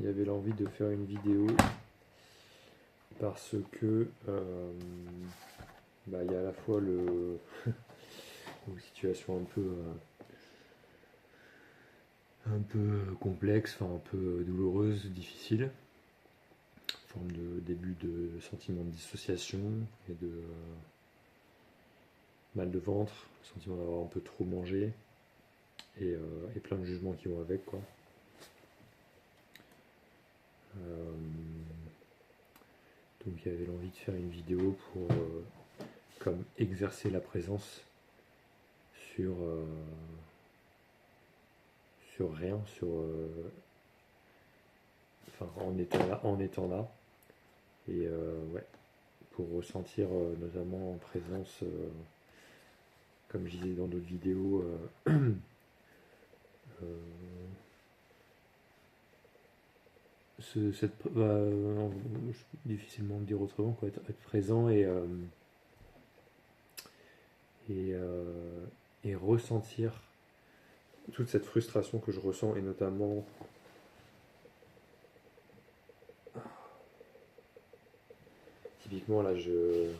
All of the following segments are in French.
il y avait l'envie de faire une vidéo parce que il y a à la fois une situation un peu complexe, enfin un peu douloureuse, difficile, forme de début de sentiment de dissociation et de mal de ventre, sentiment d'avoir un peu trop mangé et plein de jugements qui vont avec, quoi. Euh, donc il y avait l'envie de faire une vidéo pour comme exercer la présence sur sur rien, enfin en étant là et ouais, pour ressentir notamment en présence, comme je disais dans d'autres vidéos, euh, difficilement le dire autrement, quoi, être présent et, euh, et ressentir toute cette frustration que je ressens, et notamment typiquement là je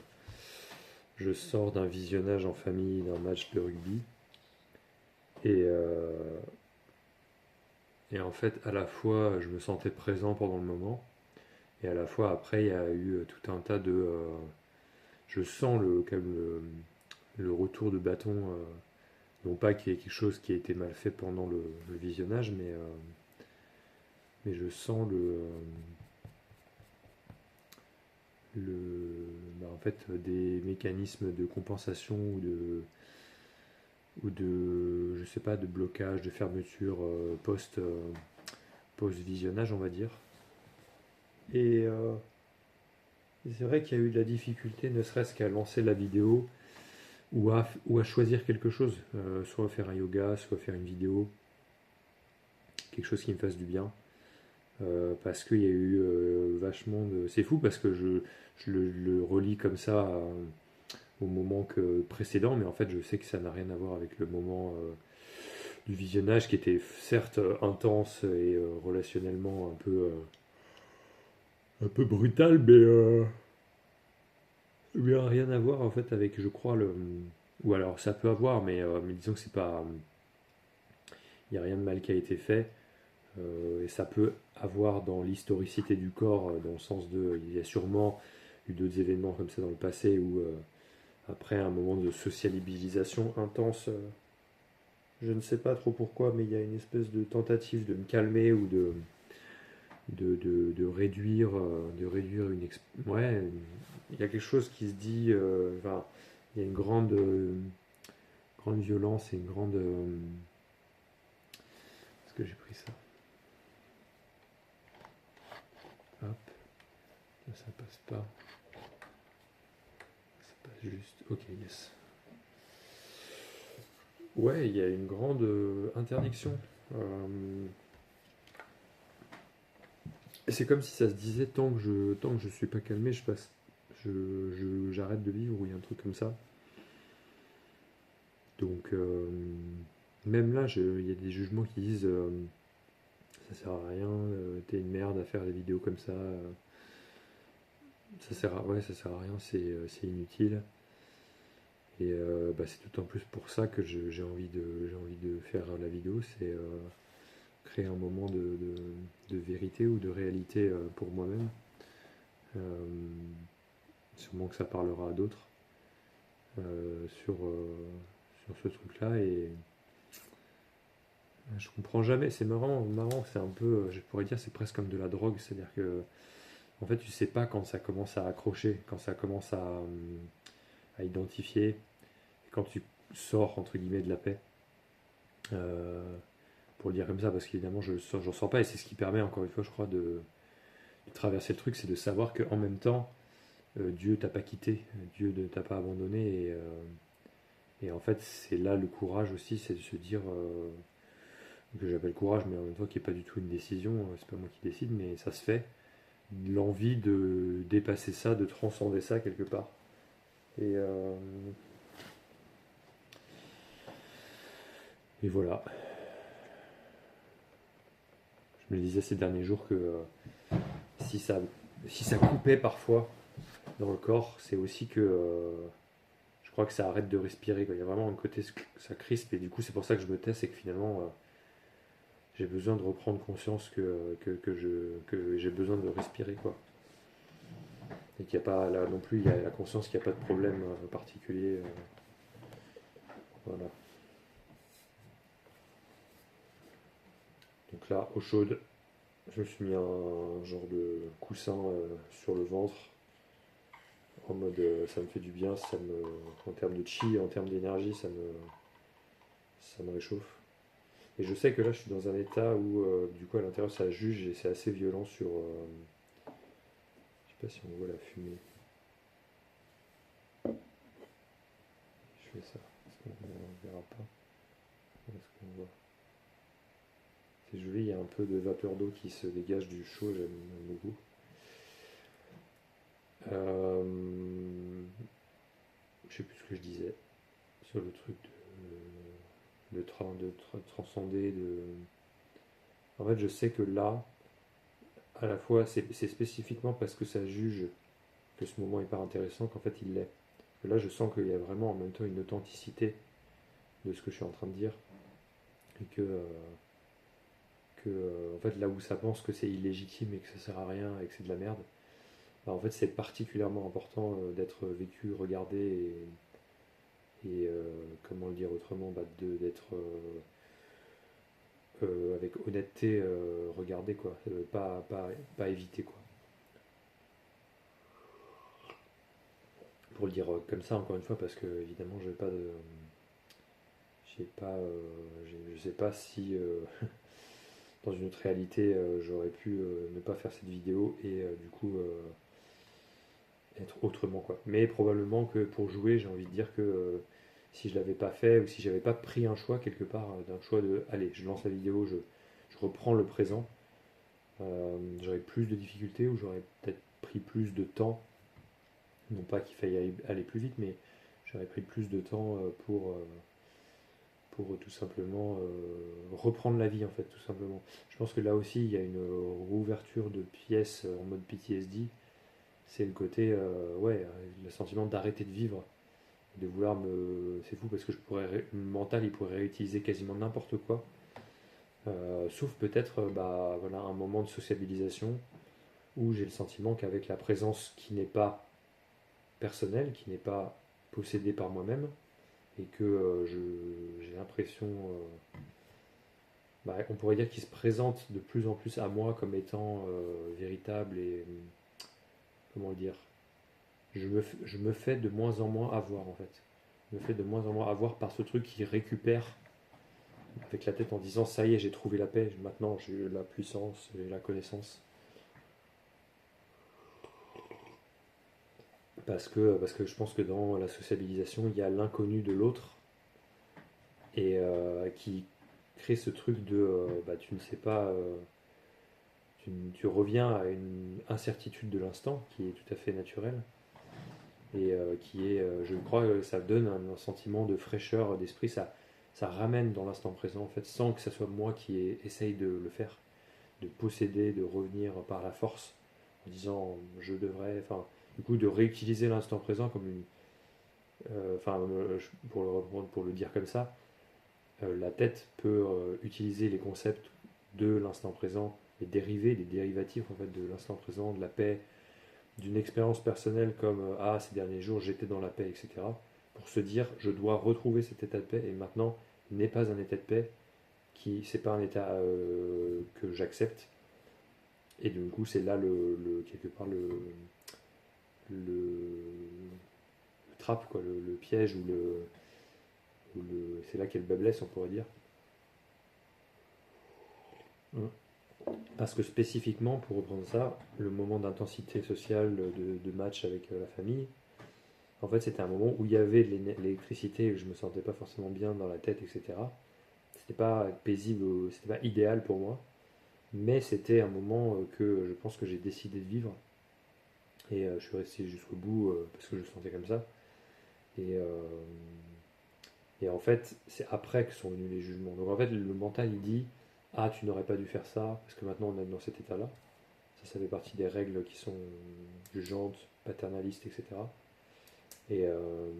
sors d'un visionnage en famille d'un match de rugby et, euh, et en fait à la fois je me sentais présent pendant le moment et à la fois après il y a eu tout un tas de je sens le retour de bâton, non pas qu'il y ait quelque chose qui a été mal fait pendant le visionnage, mais je sens en fait des mécanismes de compensation ou de je sais pas, de blocage, de fermeture post visionnage, on va dire. Et c'est vrai qu'il y a eu de la difficulté, ne serait-ce qu'à lancer la vidéo ou à choisir quelque chose, soit faire un yoga, soit faire une vidéo, quelque chose qui me fasse du bien. Parce qu'il y a eu vachement de. C'est fou parce que je le relis comme ça au moment précédent, mais en fait je sais que ça n'a rien à voir avec le moment du visionnage qui était certes intense et relationnellement un peu brutal, mais rien à voir en fait avec, je crois, ou alors ça peut avoir, mais disons que c'est pas. Il n'y a rien de mal qui a été fait. Et ça peut avoir dans l'historicité du corps, dans le sens de. Il y a sûrement eu d'autres événements comme ça dans le passé où, après un moment de sociabilisation intense, je ne sais pas trop pourquoi, mais il y a une espèce de tentative de me calmer ou de réduire, ouais, il y a quelque chose qui se dit. Enfin, il y a une grande violence et une grande. Est-ce que j'ai pris ça? Hop, là, ça passe pas. Ça passe juste. Ok, yes. Ouais, il y a une grande interdiction. Et c'est comme si ça se disait tant que je suis pas calmé, je passe, j'arrête de vivre, ou il y a un truc comme ça. Donc même là, il y a des jugements qui disent ça sert à rien, t'es une merde à faire des vidéos comme ça, ça sert à rien, c'est inutile. Et c'est d'autant plus pour ça que j'ai envie de faire la vidéo, c'est créer un moment de vérité ou de réalité pour moi-même. Sûrement que ça parlera à d'autres sur ce truc-là. Et je comprends jamais. C'est marrant. C'est un peu, je pourrais dire, c'est presque comme de la drogue. C'est-à-dire que, en fait, tu sais pas quand ça commence à accrocher, quand ça commence à identifier, et quand tu sors entre guillemets de la paix. Euh, pour le dire comme ça, parce qu'évidemment, j'en sors pas, et c'est ce qui permet, encore une fois, je crois, de traverser le truc, c'est de savoir qu'en même temps, Dieu t'a pas quitté, Dieu ne t'a pas abandonné, et en fait, c'est là le courage aussi, c'est de se dire, que j'appelle courage, mais en même temps qui n'est pas du tout une décision, c'est pas moi qui décide, mais ça se fait, l'envie de dépasser ça, de transcender ça quelque part. Et voilà, Je me disais ces derniers jours que si ça, si ça coupait parfois dans le corps, c'est aussi que je crois que ça arrête de respirer, quoi. Il y a vraiment un côté, ça crispe, et du coup, c'est pour ça que je me tais, c'est que finalement, j'ai besoin de reprendre conscience que j'ai besoin de respirer, quoi. Et qu'il n'y a pas, là non plus, il y a la conscience qu'il n'y a pas de problème particulier. Voilà. Donc là, eau chaude, je me suis mis un genre de coussin sur le ventre, en mode ça me fait du bien, en termes de chi, en termes d'énergie, ça me réchauffe. Et je sais que là, je suis dans un état où, du coup, à l'intérieur, ça juge et c'est assez violent sur. Je sais pas si on voit la fumée. Je fais ça. Est-ce qu'on ne verra pas? Est-ce qu'on voit? C'est joli, il y a un peu de vapeur d'eau qui se dégage du chaud, j'aime beaucoup. Je sais plus ce que je disais sur le truc de transcender. En fait, je sais que là, à la fois, c'est spécifiquement parce que ça juge que ce moment est pas intéressant qu'en fait il l'est. Là, je sens qu'il y a vraiment en même temps une authenticité de ce que je suis en train de dire et en fait, là où ça pense que c'est illégitime et que ça sert à rien et que c'est de la merde, bah, en fait, c'est particulièrement important d'être vécu, regardé et comment le dire autrement, bah, d'être avec honnêteté regardé, quoi, pas évité, quoi. Pour le dire comme ça, encore une fois, parce que évidemment, j'ai pas, je sais pas si dans une autre réalité, j'aurais pu ne pas faire cette vidéo et du coup être autrement, quoi. Mais probablement que pour jouer, j'ai envie de dire que si je l'avais pas fait ou si j'avais pas pris un choix quelque part, d'un choix de allez, je lance la vidéo, je reprends le présent, j'aurais plus de difficultés ou j'aurais peut-être pris plus de temps. Non pas qu'il faille aller plus vite, mais j'aurais pris plus de temps pour tout simplement reprendre la vie, en fait, tout simplement. Je pense que là aussi, il y a une rouverture de pièces en mode PTSD. C'est le côté, ouais, le sentiment d'arrêter de vivre, de vouloir me. C'est fou parce que le mental, il pourrait réutiliser quasiment n'importe quoi, sauf peut-être, bah, voilà, un moment de sociabilisation où j'ai le sentiment qu'avec la présence qui n'est pas personnelle, qui n'est pas possédée par moi-même, et que j'ai l'impression, bah, on pourrait dire qu'il se présente de plus en plus à moi comme étant véritable et, comment le dire, je me fais de moins en moins avoir, en fait. Je me fais de moins en moins avoir par ce truc qui récupère avec la tête en disant ça y est, j'ai trouvé la paix, maintenant j'ai la puissance et la connaissance. Parce que je pense que dans la sociabilisation, il y a l'inconnu de l'autre et qui crée ce truc de bah, tu ne sais pas, tu reviens à une incertitude de l'instant qui est tout à fait naturelle et qui est, je crois, ça donne un sentiment de fraîcheur d'esprit, ça ramène dans l'instant présent en fait, sans que ce soit moi qui essaye de le faire, de posséder, de revenir par la force en disant je devrais, enfin, du coup de réutiliser l'instant présent comme une, enfin, pour le reprendre, pour le dire comme ça, la tête peut utiliser les concepts de l'instant présent, les dérivés, les dérivatifs en fait de l'instant présent, de la paix, d'une expérience personnelle comme ah ces derniers jours j'étais dans la paix, etc. Pour se dire je dois retrouver cet état de paix et maintenant il n'est pas un état de paix qui c'est pas un état que j'accepte et du coup c'est là quelque part le trap quoi, le piège c'est là qu'est le bas blesse on pourrait dire. Parce que spécifiquement, pour reprendre ça, le moment d'intensité sociale de match avec la famille, en fait, c'était un moment où il y avait de l'électricité et je me sentais pas forcément bien dans la tête, etc. C'était pas paisible, c'était pas idéal pour moi, mais c'était un moment que je pense que j'ai décidé de vivre et je suis resté jusqu'au bout parce que je le sentais comme ça. Et, euh, et en fait, c'est après que sont venus les jugements. Donc en fait, le mental il dit ah, tu n'aurais pas dû faire ça, parce que maintenant on est dans cet état-là. Ça fait partie des règles qui sont jugeantes, paternalistes, etc. Et, euh,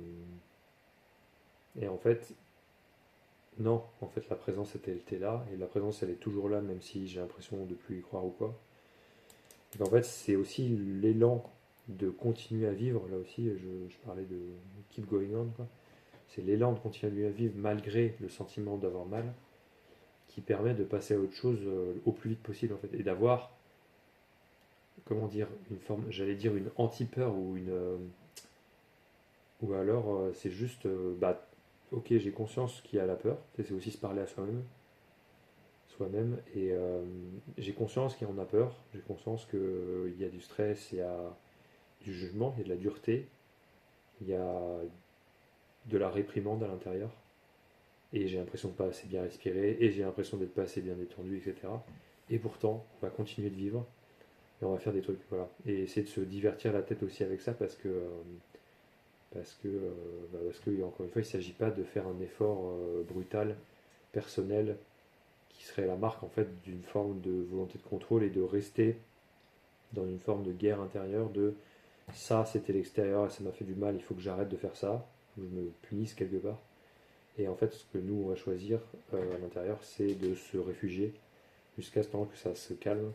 et en fait, non, en fait, la présence elle était là, et la présence elle est toujours là, même si j'ai l'impression de plus y croire ou quoi. Donc, en fait, c'est aussi l'élan de continuer à vivre, là aussi, je parlais de keep going on, quoi. C'est l'élan de continuer à vivre malgré le sentiment d'avoir mal, qui permet de passer à autre chose au plus vite possible, en fait, et d'avoir, comment dire, une forme, j'allais dire une anti-peur ou une. Ou alors, c'est juste, bah, ok, j'ai conscience qu'il y a la peur, c'est aussi se parler à soi-même, et j'ai conscience qu'il y en a peur, j'ai conscience qu'il y a du stress, il y a du jugement, il y a de la dureté, il y a de la réprimande à l'intérieur, et j'ai l'impression de pas assez bien respirer, et j'ai l'impression d'être pas assez bien détendu, etc. Et pourtant, on va continuer de vivre, et on va faire des trucs, voilà. Et essayer de se divertir la tête aussi avec ça, parce que encore une fois, il ne s'agit pas de faire un effort brutal, personnel, qui serait la marque en fait d'une forme de volonté de contrôle et de rester dans une forme de guerre intérieure de ça c'était l'extérieur et ça m'a fait du mal, il faut que j'arrête de faire ça, que je me punisse quelque part. Et en fait, ce que nous on va choisir à l'intérieur, c'est de se réfugier jusqu'à ce temps que ça se calme.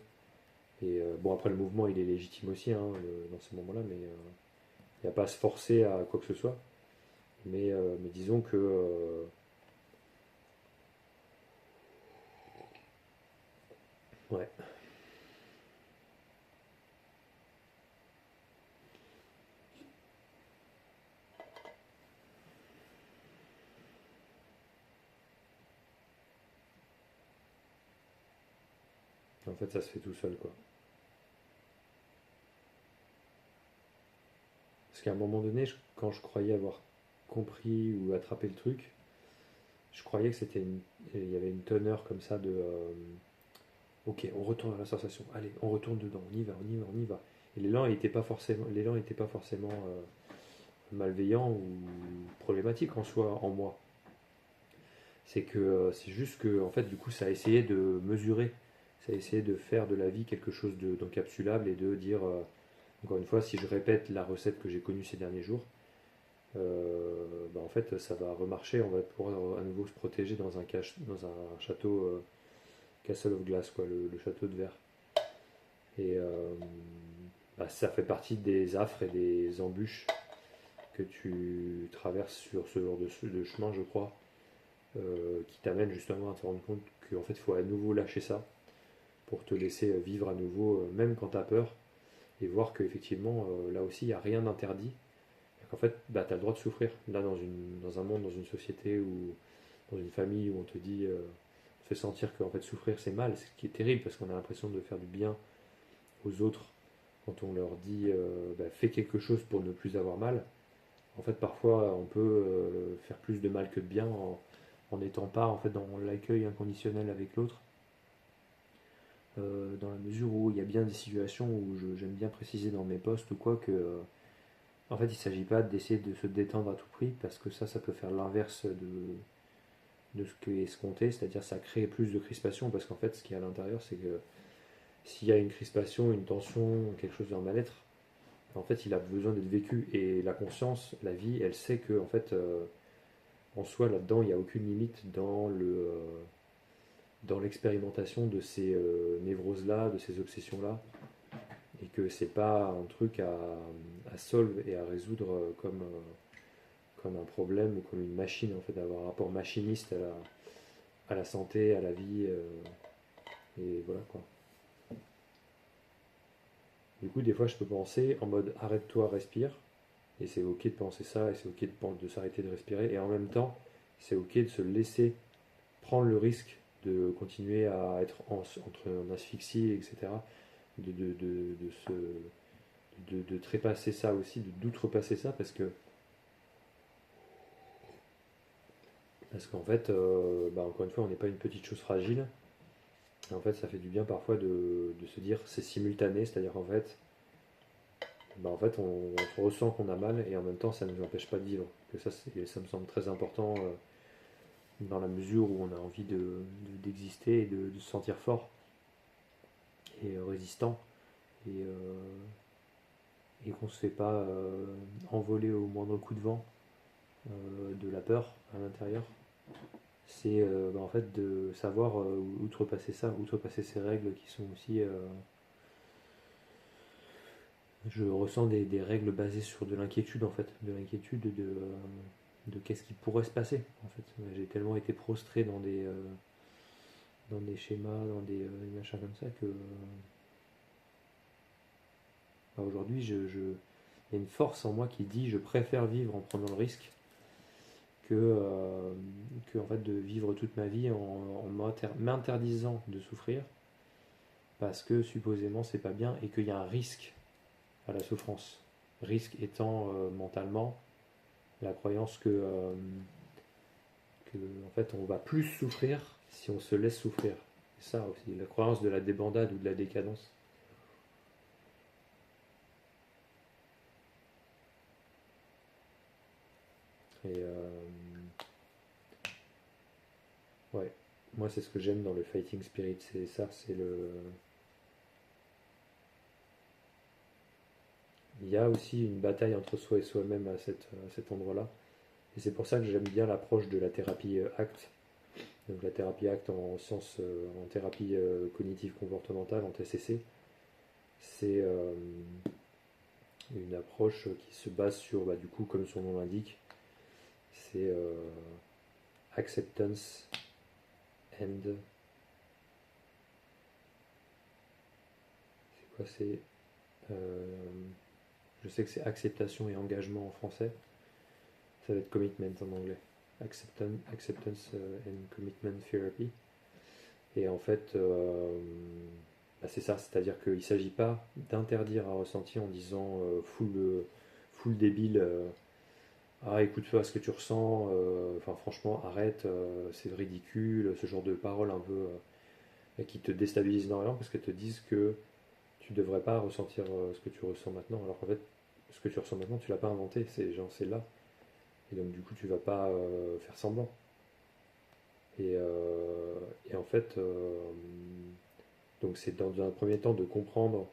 Et bon, après le mouvement il est légitime aussi hein, dans ces moments-là, mais il n'y a pas à se forcer à quoi que ce soit. Mais disons que ouais, en fait ça se fait tout seul quoi. Parce qu'à un moment donné, quand je croyais avoir compris ou attrapé le truc, je croyais que il y avait une teneur comme ça de ok, on retourne à la sensation, allez, on retourne dedans, on y va, on y va, on y va. Et l'élan n'était pas forcément malveillant ou problématique en soi, en moi. C'est que c'est juste que en fait du coup ça a essayé de mesurer, ça a essayé de faire de la vie quelque chose d'encapsulable et de dire encore une fois si je répète la recette que j'ai connue ces derniers jours, bah, en fait ça va remarcher, on va pouvoir à nouveau se protéger dans un château Castle of Glass, quoi, le château de verre. Et bah, ça fait partie des affres et des embûches que tu traverses sur ce genre de chemin, je crois, qui t'amène justement à te rendre compte qu'en fait il faut à nouveau lâcher ça pour te laisser vivre à nouveau, même quand tu as peur, et voir qu'effectivement là aussi il n'y a rien d'interdit. En fait, bah, tu as le droit de souffrir. Là, dans un monde, dans une société ou dans une famille où on te dit, on te fait sentir qu'en fait souffrir c'est mal, ce qui est terrible parce qu'on a l'impression de faire du bien aux autres quand on leur dit bah, fais quelque chose pour ne plus avoir mal. En fait, parfois on peut faire plus de mal que de bien en n'étant pas en fait dans l'accueil inconditionnel avec l'autre. Dans la mesure où il y a bien des situations où j'aime bien préciser dans mes posts ou quoi que en fait il ne s'agit pas d'essayer de se détendre à tout prix parce que ça peut faire l'inverse de ce qui est escompté, c'est-à-dire ça crée plus de crispation parce qu'en fait ce qu'il y a à l'intérieur c'est que s'il y a une crispation, une tension, quelque chose d'un mal-être, en fait il a besoin d'être vécu et la conscience, la vie, elle sait que en fait en soi là-dedans il n'y a aucune limite dans l'expérimentation de ces névroses-là, de ces obsessions-là, et que c'est pas un truc à solve et à résoudre comme un problème ou comme une machine, en fait, d'avoir un rapport machiniste à la santé, à la vie, et voilà quoi. Du coup, des fois, je peux penser en mode arrête-toi, respire, et c'est ok de penser ça, et c'est ok de s'arrêter de respirer, et en même temps, c'est ok de se laisser prendre le risque de continuer à être entre en asphyxie, etc., de se de trépasser ça aussi, d'outrepasser ça, parce qu'en fait, bah, encore une fois, on n'est pas une petite chose fragile. Et en fait, ça fait du bien parfois de se dire c'est simultané, c'est-à-dire qu'en fait, bah, en fait, on ressent qu'on a mal et en même temps, ça ne nous empêche pas de vivre. Que ça me semble très important dans la mesure où on a envie d'exister et de se sentir fort et résistant, et, et qu'on ne se fait pas envoler au moindre coup de vent de la peur à l'intérieur. C'est en fait de savoir outrepasser ça, outrepasser ces règles qui sont aussi... je ressens des règles basées sur de l'inquiétude en fait, de l'inquiétude de qu'est-ce qui pourrait se passer en fait. J'ai tellement été prostré dans des schémas, dans des machins comme ça que aujourd'hui il y a une force en moi qui dit je préfère vivre en prenant le risque que en fait de vivre toute ma vie en m'interdisant de souffrir parce que supposément c'est pas bien et qu'il y a un risque à la souffrance. Risque étant mentalement la croyance que en fait on va plus souffrir si on se laisse souffrir. C'est ça aussi, la croyance de la débandade ou de la décadence. Et ouais, moi c'est ce que j'aime dans le fighting spirit, c'est ça, c'est le. Il y a aussi une bataille entre soi et soi-même à cet endroit-là. Et c'est pour ça que j'aime bien l'approche de la thérapie ACT. Donc la thérapie ACT en thérapie cognitive comportementale, en TCC. C'est une approche qui se base sur, bah, du coup, comme son nom l'indique, c'est acceptance and. C'est quoi c'est Je sais que c'est acceptation et engagement en français. Ça va être commitment en anglais. Acceptance and commitment therapy. Et en fait, bah c'est ça, c'est-à-dire qu'il ne s'agit pas d'interdire à ressentir en disant full débile, ah écoute pas ce que tu ressens, enfin franchement arrête, c'est ridicule, ce genre de paroles un peu qui te déstabilisent énormément parce qu'elles te disent que tu devrais pas ressentir ce que tu ressens maintenant, alors qu'en fait ce que tu ressens maintenant tu l'as pas inventé, c'est genre c'est là, et donc du coup tu vas pas faire semblant. Et, et en fait, donc c'est dans un premier temps de comprendre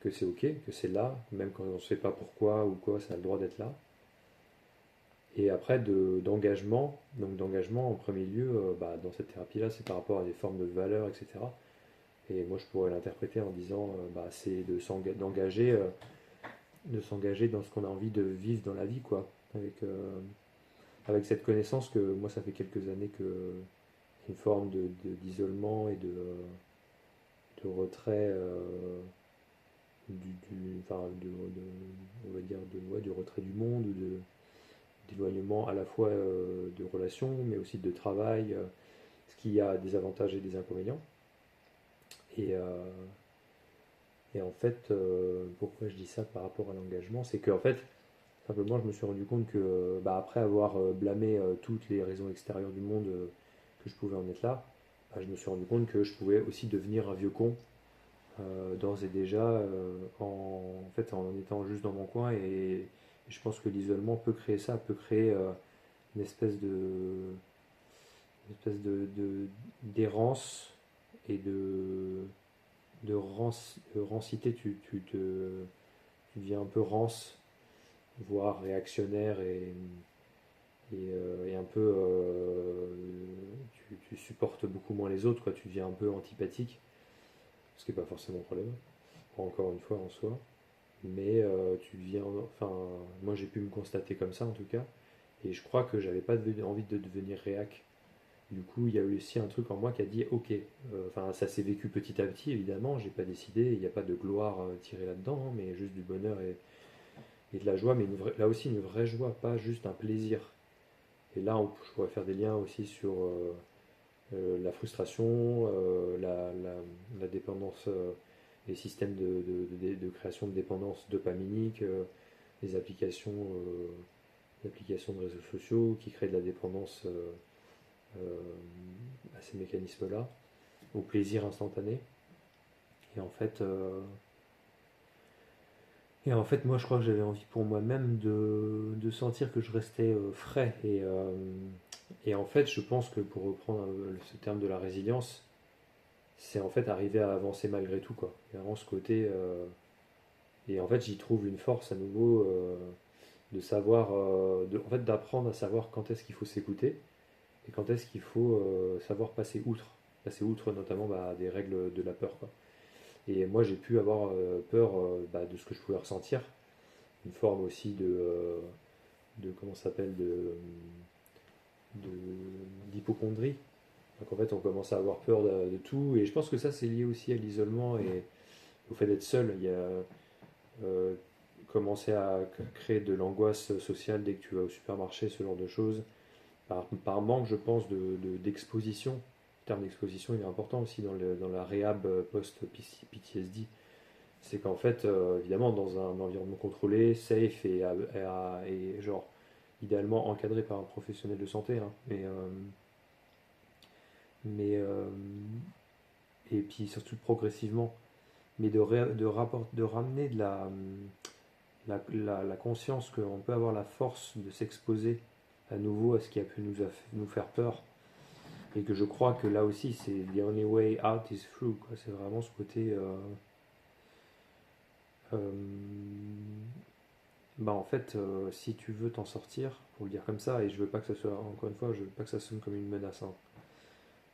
que c'est ok, que c'est là, même quand on ne sait pas pourquoi ou quoi, ça a le droit d'être là. Et après d'engagement, donc d'engagement en premier lieu, bah, dans cette thérapie-là, c'est par rapport à des formes de valeurs, etc. Et moi je pourrais l'interpréter en disant, bah, c'est de s'engager dans ce qu'on a envie de vivre dans la vie, quoi. Avec cette connaissance que moi ça fait quelques années que une forme d'isolement et de retrait enfin, on va dire ouais, du retrait du monde, d'éloignement à la fois de relations, mais aussi de travail, ce qui a des avantages et des inconvénients. Et, et en fait, pourquoi je dis ça par rapport à l'engagement, c'est qu'en fait, simplement, je me suis rendu compte que, bah, après avoir blâmé toutes les raisons extérieures du monde que je pouvais en être là, bah, je me suis rendu compte que je pouvais aussi devenir un vieux con d'ores et déjà en fait en étant juste dans mon coin, et je pense que l'isolement peut créer ça, peut créer une espèce d'errance et de rancité. Tu deviens un peu rance, voire réactionnaire, et un peu tu supportes beaucoup moins les autres, quoi. Tu deviens un peu antipathique, ce qui n'est pas forcément un problème, encore une fois en soi. Mais tu deviens, enfin, moi j'ai pu me constater comme ça en tout cas, et je crois que j'avais pas envie de devenir réac. Du coup, il y a eu aussi un truc en moi qui a dit ok, enfin ça s'est vécu petit à petit évidemment, j'ai pas décidé, il n'y a pas de gloire tirée là-dedans, hein, mais juste du bonheur et de la joie, mais là aussi une vraie joie, pas juste un plaisir. Et là, je pourrais faire des liens aussi sur la frustration, la dépendance, les systèmes de création de dépendance dopaminique, les applications de réseaux sociaux qui créent de la dépendance à ces mécanismes-là, au plaisir instantané. Et en fait, Et en fait, moi, je crois que j'avais envie pour moi-même de sentir que je restais frais. Et en fait, je pense que pour reprendre ce terme de la résilience, c'est en fait arriver à avancer malgré tout, quoi. Il y a vraiment ce côté. Et en fait, j'y trouve une force à nouveau de savoir, en fait, d'apprendre à savoir quand est-ce qu'il faut s'écouter et quand est-ce qu'il faut savoir passer outre. Passer outre notamment des règles de la peur, quoi. Et moi, j'ai pu avoir peur de ce que je pouvais ressentir, une forme aussi de comment ça s'appelle, d'hypochondrie. Donc en fait, on commence à avoir peur de tout, et je pense que ça, c'est lié aussi à l'isolement et au fait d'être seul. Il y a euh, commencer à créer de l'angoisse sociale dès que tu vas au supermarché, ce genre de choses, par manque, je pense, d'exposition. Le terme d'exposition, il est important aussi dans la réhab post-PTSD. C'est qu'en fait, évidemment, dans un environnement contrôlé, safe et genre idéalement encadré par un professionnel de santé, hein, mais et puis surtout progressivement, mais de ramener la conscience qu'on peut avoir la force de s'exposer à nouveau à ce qui a pu nous faire peur, et que je crois que là aussi c'est the only way out is through, quoi. C'est vraiment ce côté euh, en fait, si tu veux t'en sortir, pour le dire comme ça, et je veux pas que ça soit, encore une fois, je veux pas que ça sonne comme une menace, hein,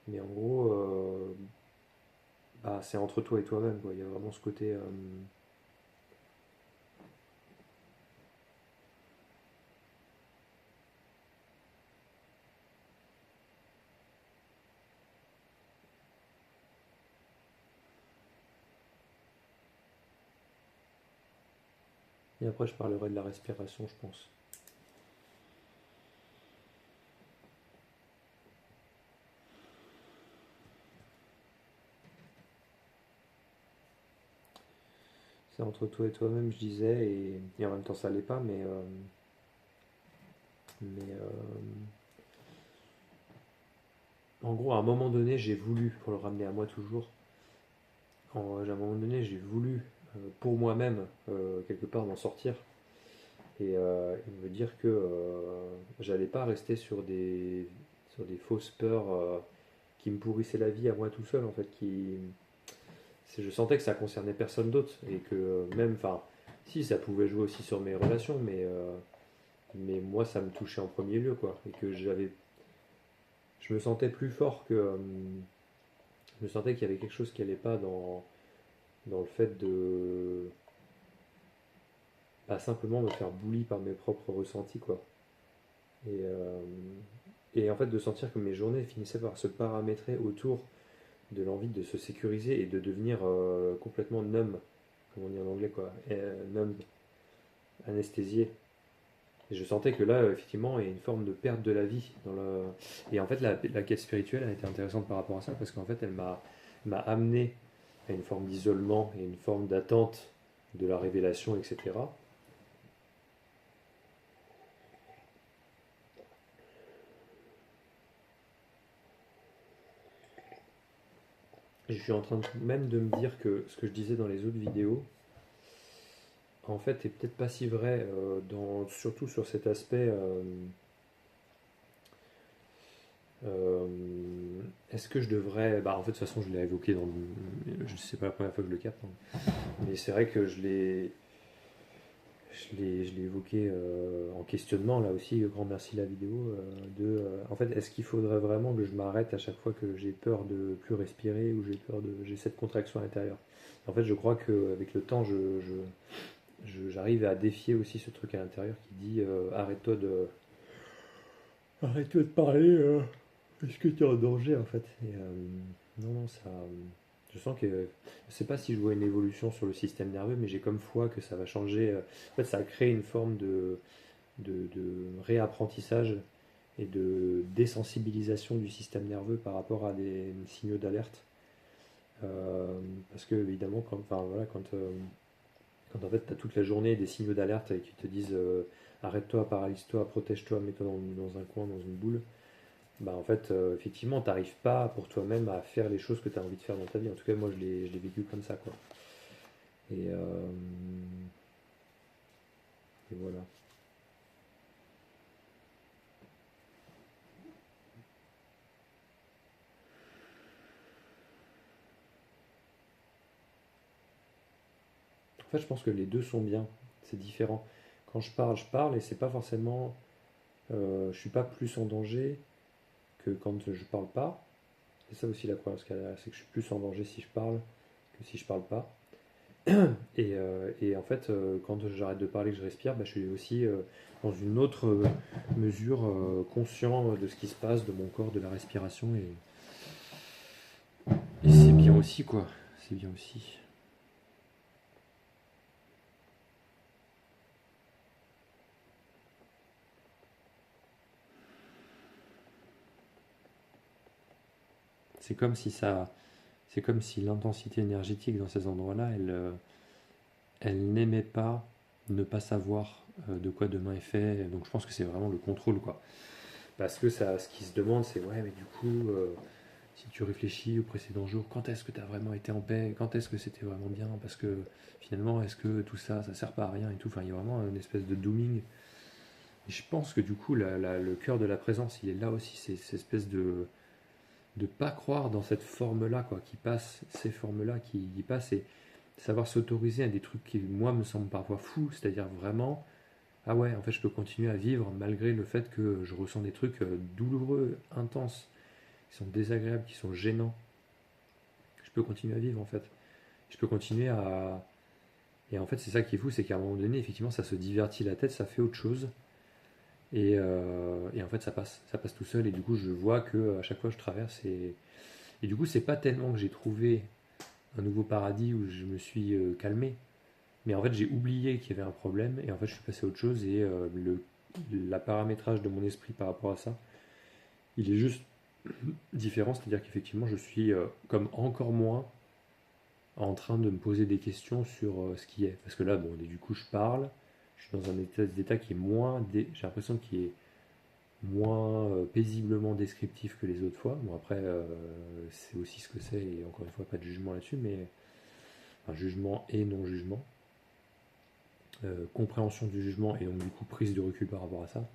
mais en gros, c'est entre toi et toi-même, quoi. Il y a vraiment ce côté. Et après, je parlerai de la respiration, je pense. C'est entre toi et toi-même, je disais, et en même temps, ça l'est pas, mais en gros, à un moment donné, j'ai voulu, pour le ramener à moi toujours, à un moment donné, j'ai voulu, pour moi-même, quelque part, m'en sortir. Et me dire que j'allais pas rester sur des fausses peurs qui me pourrissaient la vie à moi tout seul, en fait. Je sentais que ça concernait personne d'autre. Et que même, enfin, si, ça pouvait jouer aussi sur mes relations, mais moi, ça me touchait en premier lieu, quoi. Et que je me sentais plus fort que. Je me sentais qu'il y avait quelque chose qui allait pas dans le fait de pas simplement me faire bully par mes propres ressentis, quoi. Et, euh, et en fait, de sentir que mes journées finissaient par se paramétrer autour de l'envie de se sécuriser et de devenir complètement numb, comme on dit en anglais, quoi. Numb, anesthésié. Et je sentais que là, effectivement, il y a une forme de perte de la vie. Et en fait, la quête spirituelle a été intéressante par rapport à ça, parce qu'en fait, m'a amené à une forme d'isolement et une forme d'attente de la révélation, etc. Je suis en train même de me dire que ce que je disais dans les autres vidéos, en fait, est peut-être pas si vrai, surtout sur cet aspect. Euh, Est-ce que je devrais. En fait, de toute façon, je l'ai évoqué dans. Je sais pas la première fois que je le capte, hein. Mais c'est vrai que je l'ai évoqué en questionnement, là aussi. Grand merci la vidéo. En fait, est-ce qu'il faudrait vraiment que je m'arrête à chaque fois que j'ai peur de plus respirer ou j'ai cette contraction à l'intérieur? En fait, je crois qu'avec le temps, j'arrive à défier aussi ce truc à l'intérieur qui dit arrête-toi de parler, est-ce que tu es en danger, en fait? Non, non, ça. Je sens que. Je sais pas si je vois une évolution sur le système nerveux, mais j'ai comme foi que ça va changer. En fait, ça a créé une forme de réapprentissage et de désensibilisation du système nerveux par rapport à des signaux d'alerte. Parce que, évidemment, enfin, voilà, quand en fait tu as toute la journée des signaux d'alerte qui te disent arrête-toi, paralyse-toi, protège-toi, mets-toi dans un coin, dans une boule, en fait, effectivement, tu n'arrives pas pour toi-même à faire les choses que tu as envie de faire dans ta vie. En tout cas, moi, je l'ai vécu comme ça, quoi. Et, voilà. En fait, je pense que les deux sont bien. C'est différent. Quand je parle, et c'est pas forcément. Je suis pas plus en danger que quand je parle pas. C'est ça aussi la croyance qu'elle a, c'est que je suis plus en danger si je parle que si je parle pas. Et en fait, quand j'arrête de parler, que je respire, bah, je suis aussi dans une autre mesure conscient de ce qui se passe, de mon corps, de la respiration. Et c'est bien aussi, quoi. C'est bien aussi. C'est comme si ça, c'est comme si l'intensité énergétique dans ces endroits-là, elle n'aimait pas ne pas savoir de quoi demain est fait. Donc je pense que c'est vraiment le contrôle, quoi. Parce que ça, ce qui se demande, c'est ouais, mais du coup, si tu réfléchis au précédent jour, quand est-ce que tu as vraiment été en paix? Quand est-ce que c'était vraiment bien? Parce que finalement, est-ce que tout ça, ça sert pas à rien et tout? Enfin, il y a vraiment une espèce de dooming. Et je pense que du coup, le cœur de la présence, il est là aussi. C'est cette espèce de pas croire dans cette forme-là, quoi, qui passe, ces formes-là qui passent et savoir s'autoriser à des trucs qui, moi, me semblent parfois fous. C'est-à-dire vraiment, ah ouais, en fait, je peux continuer à vivre malgré le fait que je ressens des trucs douloureux, intenses, qui sont désagréables, qui sont gênants. Je peux continuer à vivre, en fait. Je peux continuer à. Et en fait, c'est ça qui est fou, c'est qu'à un moment donné, effectivement, ça se divertit la tête, ça fait autre chose. Et en fait, ça passe tout seul. Et du coup, je vois que à chaque fois, je traverse. Et du coup, c'est pas tellement que j'ai trouvé un nouveau paradis où je me suis calmé, mais en fait, j'ai oublié qu'il y avait un problème. Et en fait, je suis passé à autre chose. Et la paramétrage de mon esprit par rapport à ça, il est juste différent. C'est-à-dire qu'effectivement, je suis comme encore moins en train de me poser des questions sur ce qui est. Parce que là, bon, du coup, je parle, je suis dans un état d'état qui est moins, j'ai l'impression qu'il est moins paisiblement descriptif que les autres fois. Bon, après, c'est aussi ce que c'est, et encore une fois, pas de jugement là-dessus, mais un jugement et non-jugement. Compréhension du jugement et donc du coup prise de recul par rapport à ça.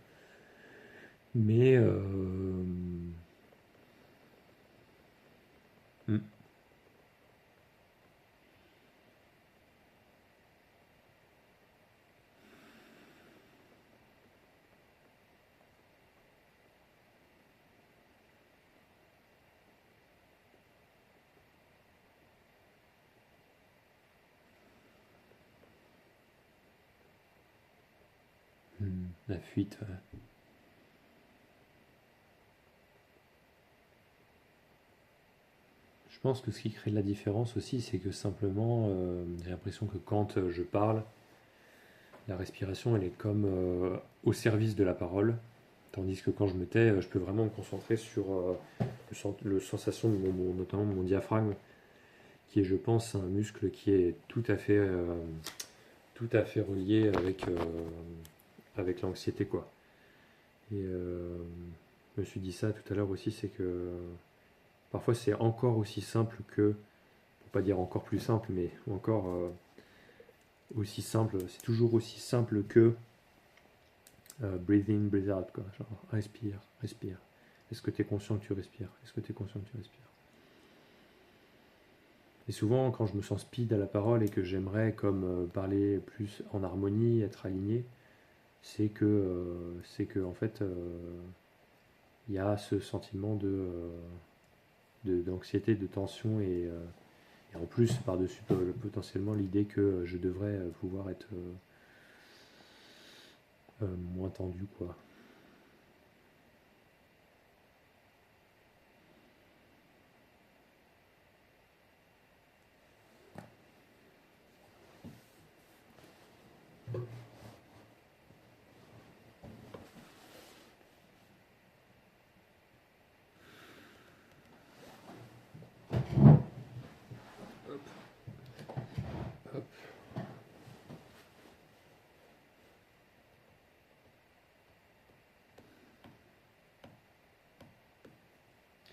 Mais hmm, la fuite. Je pense que ce qui crée de la différence aussi, c'est que simplement, j'ai l'impression que quand je parle, la respiration, elle est comme au service de la parole. Tandis que quand je me tais, je peux vraiment me concentrer sur le sensation de notamment de mon diaphragme, qui est, je pense, un muscle qui est tout à fait relié avec l'anxiété, quoi. Et je me suis dit ça tout à l'heure aussi, c'est que parfois c'est encore aussi simple que, pour pas dire encore plus simple, mais encore aussi simple, c'est toujours aussi simple que breathe in, breathe out, quoi. Genre, respire, respire. Est-ce que tu es conscient que tu respires? Est-ce que tu es conscient que tu respires? Et souvent, quand je me sens speed à la parole et que j'aimerais comme parler plus en harmonie, être aligné, c'est que en fait, il y a ce sentiment d'anxiété, de tension et en plus, par-dessus potentiellement l'idée que je devrais pouvoir être moins tendu, quoi. Hop.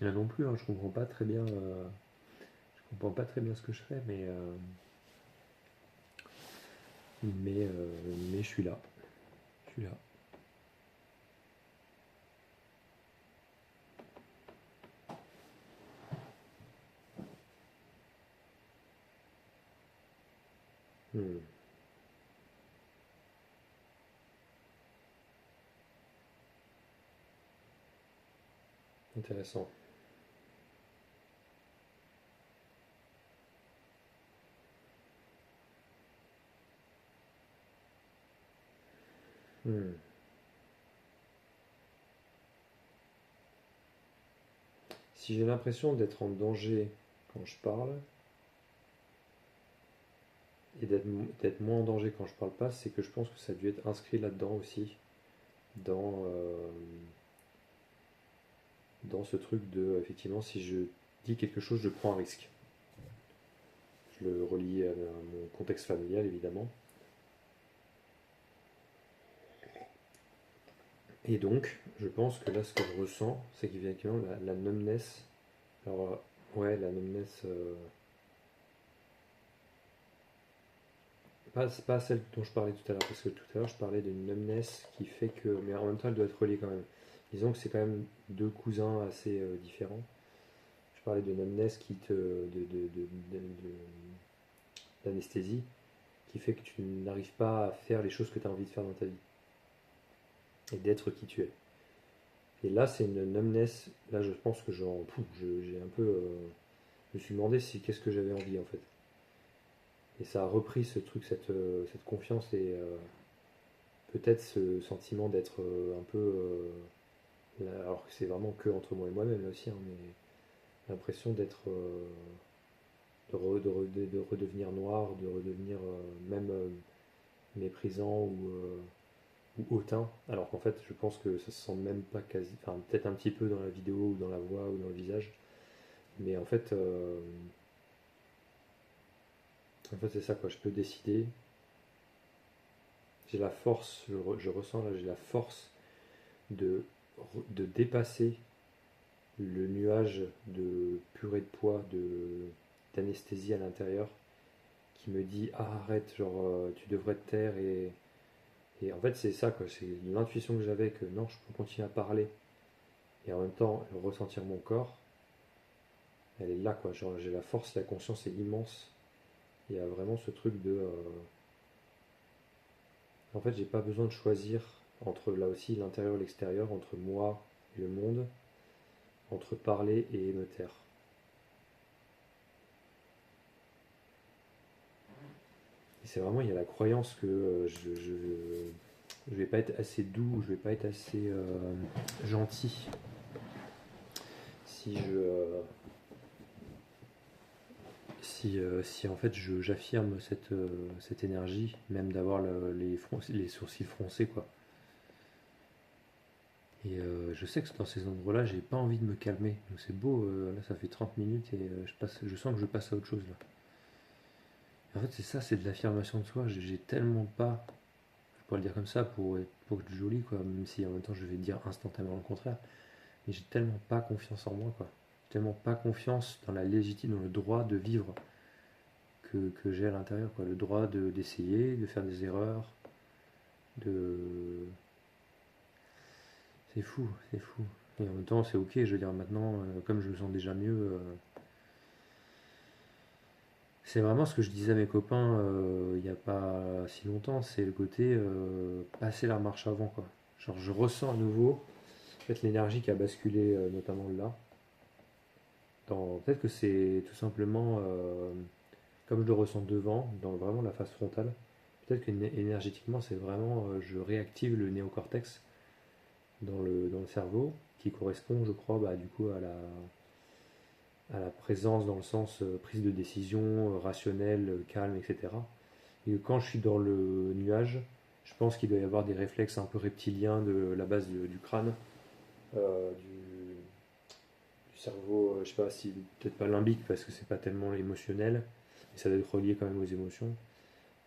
Et là non plus, hein, je comprends pas très bien. Je comprends pas très bien ce que je fais, mais je suis là. plus là. Hmm. Intéressant. Hmm. Si j'ai l'impression d'être en danger quand je parle et d'être moins en danger quand je parle pas, c'est que je pense que ça a dû être inscrit là-dedans aussi, dans, dans ce truc de, effectivement, si je dis quelque chose, je prends un risque. Je le relie à mon contexte familial, évidemment. Et donc, je pense que là, ce que je ressens, c'est qu'effectivement, la numbness, alors, ouais, la numbness, pas celle dont je parlais tout à l'heure, parce que tout à l'heure, je parlais d'une numbness qui fait que, mais en même temps, elle doit être reliée quand même. Disons que c'est quand même deux cousins assez différents. Je parlais de numbness d'anesthésie, qui fait que tu n'arrives pas à faire les choses que tu as envie de faire dans ta vie, et d'être qui tu es. Et là, c'est une numbness, là, je pense que j'ai un peu, je me suis demandé si qu'est-ce que j'avais envie en fait. Et ça a repris ce truc, cette confiance et peut-être ce sentiment d'être un peu, alors que c'est vraiment que entre moi et moi-même aussi, hein, mais l'impression d'être, de redevenir noir, de redevenir même méprisant ou hautain, alors qu'en fait je pense que ça se sent même pas quasi, enfin peut-être un petit peu dans la vidéo ou dans la voix ou dans le visage, mais en fait c'est ça quoi, je peux décider, j'ai la force, je ressens là, j'ai la force de, de dépasser le nuage de purée de poids, d'anesthésie à l'intérieur qui me dit ah, arrête, genre tu devrais te taire et en fait c'est ça quoi, c'est l'intuition que j'avais que non, je peux continuer à parler et en même temps ressentir mon corps, elle est là quoi, genre j'ai la force, la conscience est immense, il y a vraiment ce truc de en fait j'ai pas besoin de choisir entre là aussi l'intérieur et l'extérieur, entre moi et le monde, entre parler et me taire. Et c'est vraiment, il y a la croyance que je vais pas être assez doux, je vais pas être assez gentil si si en fait j'affirme cette énergie, même d'avoir les sourcils froncés quoi. Et je sais que dans ces endroits-là, j'ai pas envie de me calmer. Donc c'est beau, là ça fait 30 minutes et je sens que je passe à autre chose là. En fait c'est ça, c'est de l'affirmation de soi. J'ai tellement pas, je pourrais le dire comme ça pour être joli quoi, même si en même temps je vais dire instantanément le contraire. Mais j'ai tellement pas confiance en moi, quoi. J'ai tellement pas confiance dans la légitimité, dans le droit de vivre que j'ai à l'intérieur, quoi. Le droit d'essayer, de faire des erreurs, de. C'est fou, c'est fou. Et en même temps, c'est ok, je veux dire, maintenant, comme je me sens déjà mieux, c'est vraiment ce que je disais à mes copains il n'y a pas si longtemps, c'est le côté passer la marche avant, quoi. Genre, je ressens à nouveau, en fait, l'énergie qui a basculé, notamment là. Peut-être que c'est tout simplement comme je le ressens devant, dans vraiment la face frontale, peut-être que énergétiquement, c'est vraiment, je réactive le néocortex dans le cerveau, qui correspond, je crois, bah, du coup, à la présence dans le sens prise de décision, rationnelle, calme, etc. Et quand je suis dans le nuage, je pense qu'il doit y avoir des réflexes un peu reptiliens de la base du crâne, du cerveau, je sais pas si, peut-être pas limbique parce que c'est pas tellement émotionnel, mais ça doit être relié quand même aux émotions,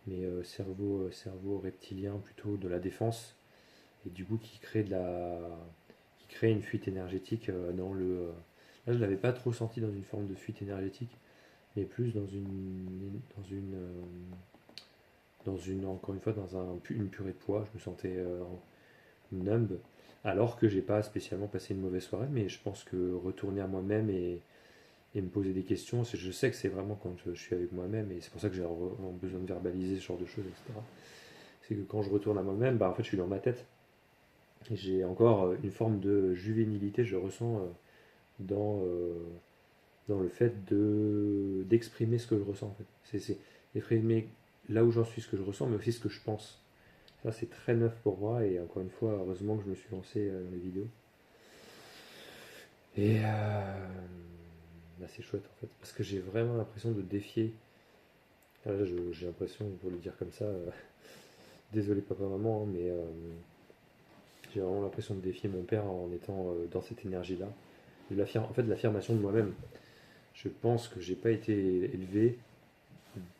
mais cerveau reptilien plutôt de la défense, et du coup qui crée une fuite énergétique dans le. Là, je l'avais pas trop senti dans une forme de fuite énergétique, mais plus dans une encore une fois, dans une purée de pois. Je me sentais numb, alors que j'ai pas spécialement passé une mauvaise soirée, mais je pense que retourner à moi-même et me poser des questions, je sais que c'est vraiment quand je suis avec moi-même, et c'est pour ça que j'ai besoin de verbaliser ce genre de choses, etc. C'est que quand je retourne à moi-même, bah, en fait, je suis dans ma tête. Et j'ai encore une forme de juvénilité, je ressens dans, euh, dans le fait d'exprimer ce que je ressens. En fait. C'est exprimer là où j'en suis, ce que je ressens, mais aussi ce que je pense. Ça, c'est très neuf pour moi, et encore une fois, heureusement que je me suis lancé dans les vidéos. Et là, c'est chouette en fait, parce que j'ai vraiment l'impression de défier. Là, j'ai l'impression, pour le dire comme ça, désolé papa-maman, hein, mais j'ai vraiment l'impression de défier mon père en étant dans cette énergie-là. En fait, de l'affirmation de moi-même. Je pense que j'ai pas été élevé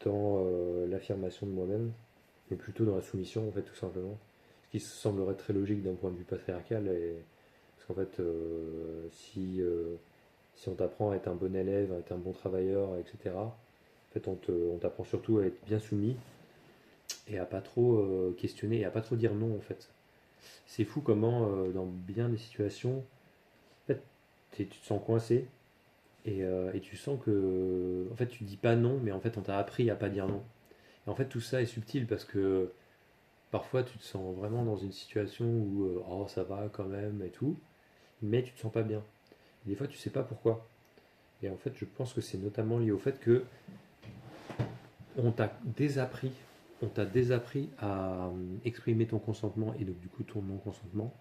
dans l'affirmation de moi-même, mais plutôt dans la soumission, en fait, tout simplement. Ce qui semblerait très logique d'un point de vue patriarcal, parce qu'en fait, si on t'apprend à être un bon élève, à être un bon travailleur, etc., en fait, on t'apprend surtout à être bien soumis et à pas trop questionner et à pas trop dire non, en fait. C'est fou comment, dans bien des situations, en fait, tu te sens coincé et tu sens que, en fait, tu dis pas non, mais en fait, on t'a appris à pas dire non. Et en fait, tout ça est subtil parce que parfois, tu te sens vraiment dans une situation où, oh, ça va quand même et tout, mais tu te sens pas bien. Et des fois, tu sais pas pourquoi. Et en fait, je pense que c'est notamment lié au fait que on t'a désappris, on t'a désappris à exprimer ton consentement et donc du coup ton non-consentement.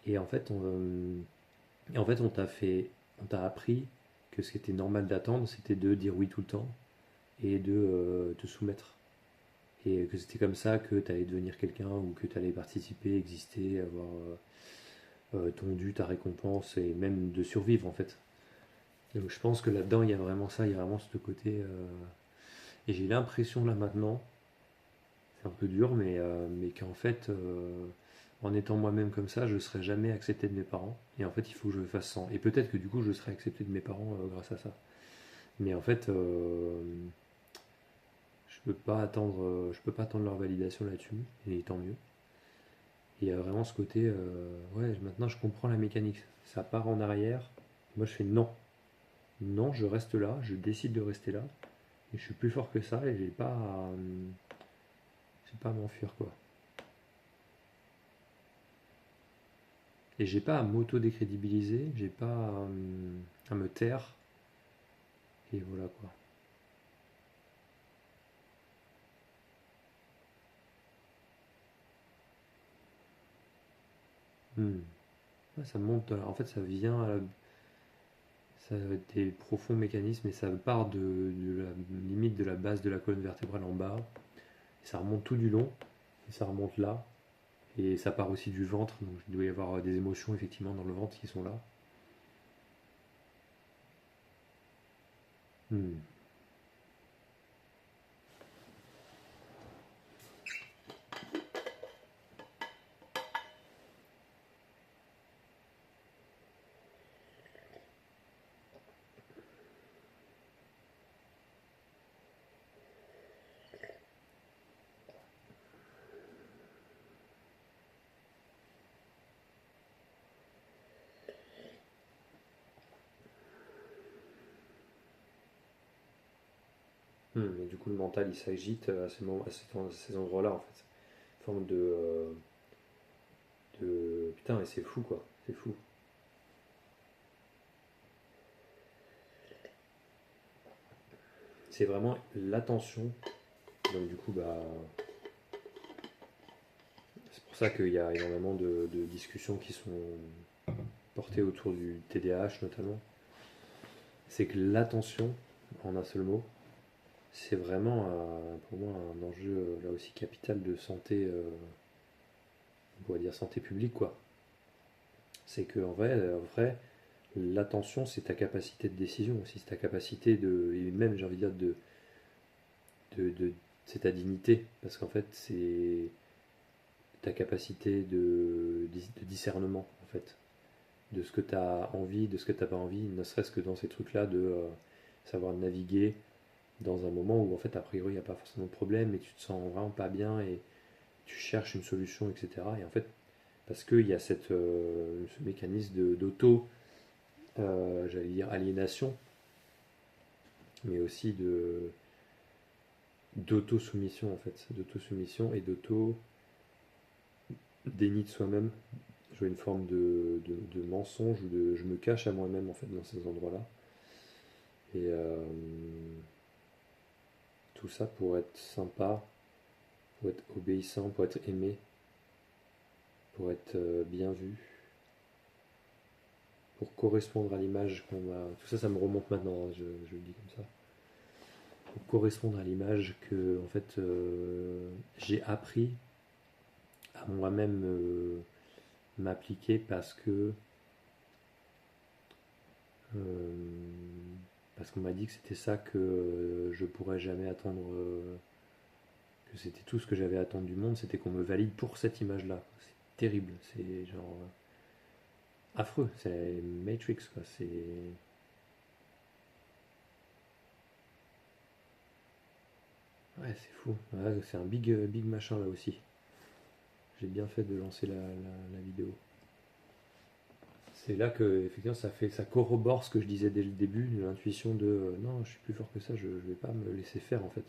Et en fait, on t'a appris que ce qui était normal d'attendre, c'était de dire oui tout le temps et de te soumettre. Et que c'était comme ça que tu allais devenir quelqu'un ou que tu allais participer, exister, avoir ton dû, ta récompense et même de survivre en fait. Donc je pense que là-dedans il y a vraiment ça, il y a vraiment ce côté. Et j'ai l'impression là maintenant, c'est un peu dur, mais qu'en fait, en étant moi-même comme ça, je ne serai jamais accepté de mes parents. Et en fait, il faut que je fasse sans. Et peut-être que du coup, je serai accepté de mes parents grâce à ça. Mais en fait, je peux pas attendre leur validation là-dessus. Et tant mieux. Et il y a vraiment ce côté, ouais, maintenant je comprends la mécanique. Ça part en arrière. Moi, je fais non. Non, je reste là, je décide de rester là. Et je suis plus fort que ça et j'ai pas à m'enfuir, quoi. Et j'ai pas à m'auto-décrédibiliser, j'ai pas à me taire. Et voilà quoi. Hmm. Ouais, ça monte, en fait ça vient ça a des profonds mécanismes et ça part de la limite de la base de la colonne vertébrale en bas. Et ça remonte tout du long et ça remonte là. Et ça part aussi du ventre, donc il doit y avoir des émotions effectivement dans le ventre qui sont là. Hmm. Et du coup le mental il s'agite à ces endroits-là en fait. Une forme Putain, mais c'est fou quoi, c'est fou. C'est vraiment l'attention. Donc du coup, bah, c'est pour ça qu'il y a énormément de discussions qui sont portées autour du TDAH notamment. C'est que l'attention, en un seul mot, c'est vraiment pour moi un enjeu là aussi capital de santé, on pourrait dire santé publique quoi. C'est que en vrai, l'attention c'est ta capacité de décision aussi, c'est ta capacité et même j'ai envie de dire de c'est ta dignité, parce qu'en fait c'est ta capacité de discernement en fait, de ce que tu as envie, de ce que tu n'as pas envie, ne serait-ce que dans ces trucs-là de savoir naviguer dans un moment où en fait a priori il n'y a pas forcément de problème et tu te sens vraiment pas bien et tu cherches une solution, etc. Et en fait, parce qu'il y a ce mécanisme d'auto, j'allais dire aliénation, mais aussi d'auto-soumission en fait, d'auto-soumission et d'auto-déni de soi-même. Je vois une forme de mensonge ou de je me cache à moi-même en fait dans ces endroits-là. Et tout ça pour être sympa, pour être obéissant, pour être aimé, pour être bien vu, pour correspondre à l'image qu'on a. Tout ça, ça me remonte maintenant, hein, je le dis comme ça. Pour correspondre à l'image que, en fait, j'ai appris à moi-même m'appliquer euh, parce qu'on m'a dit que c'était ça que je pourrais jamais attendre, que c'était tout ce que j'avais à attendre du monde, c'était qu'on me valide pour cette image-là. C'est terrible, c'est genre affreux, c'est Matrix quoi, ouais, c'est fou. Ouais, c'est un big machin là aussi. J'ai bien fait de lancer la vidéo. C'est là que effectivement ça corrobore ce que je disais dès le début, l'intuition de non, je suis plus fort que ça, je vais pas me laisser faire en fait.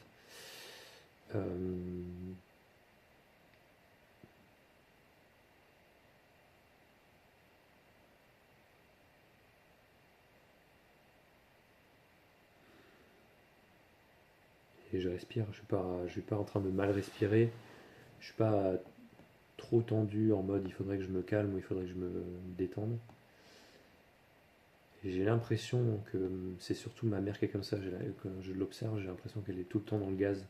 Euh, et je respire, je suis pas en train de mal respirer, je suis pas trop tendu en mode il faudrait que je me calme ou il faudrait que je me détende. Et j'ai l'impression que c'est surtout ma mère qui est comme ça. Quand je l'observe, j'ai l'impression qu'elle est tout le temps dans le gaz.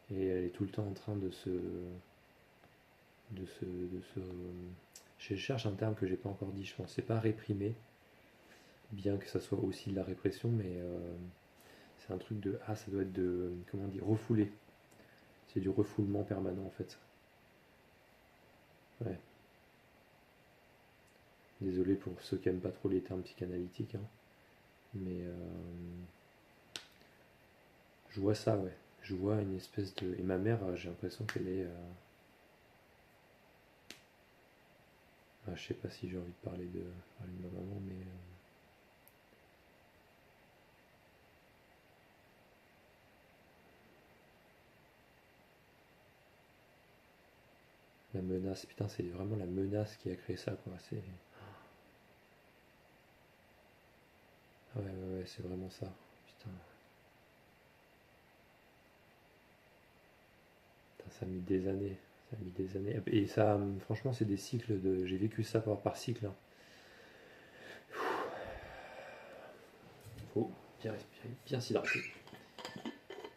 Et elle est tout le temps en train de se. Je cherche un terme que j'ai pas encore dit, je pense. C'est pas réprimer, bien que ça soit aussi de la répression, mais c'est un truc de. Ah, ça doit être de. Comment dire? Refouler. C'est du refoulement permanent en fait. Ouais. Désolé pour ceux qui aiment pas trop les termes psychanalytiques, hein. Mais je vois ça, ouais. Je vois une espèce de. Et ma mère, j'ai l'impression qu'elle est. Ah, je sais pas si j'ai envie de parler de ma maman, mais la menace, putain, c'est vraiment la menace qui a créé ça, quoi. Ah ouais, ouais, ouais, c'est vraiment ça. Putain, putain, ça a mis des années. Ça a mis des années. Et ça, franchement, c'est des cycles de. J'ai vécu ça par cycle, hein. Faut bien respirer, bien s'hydrater.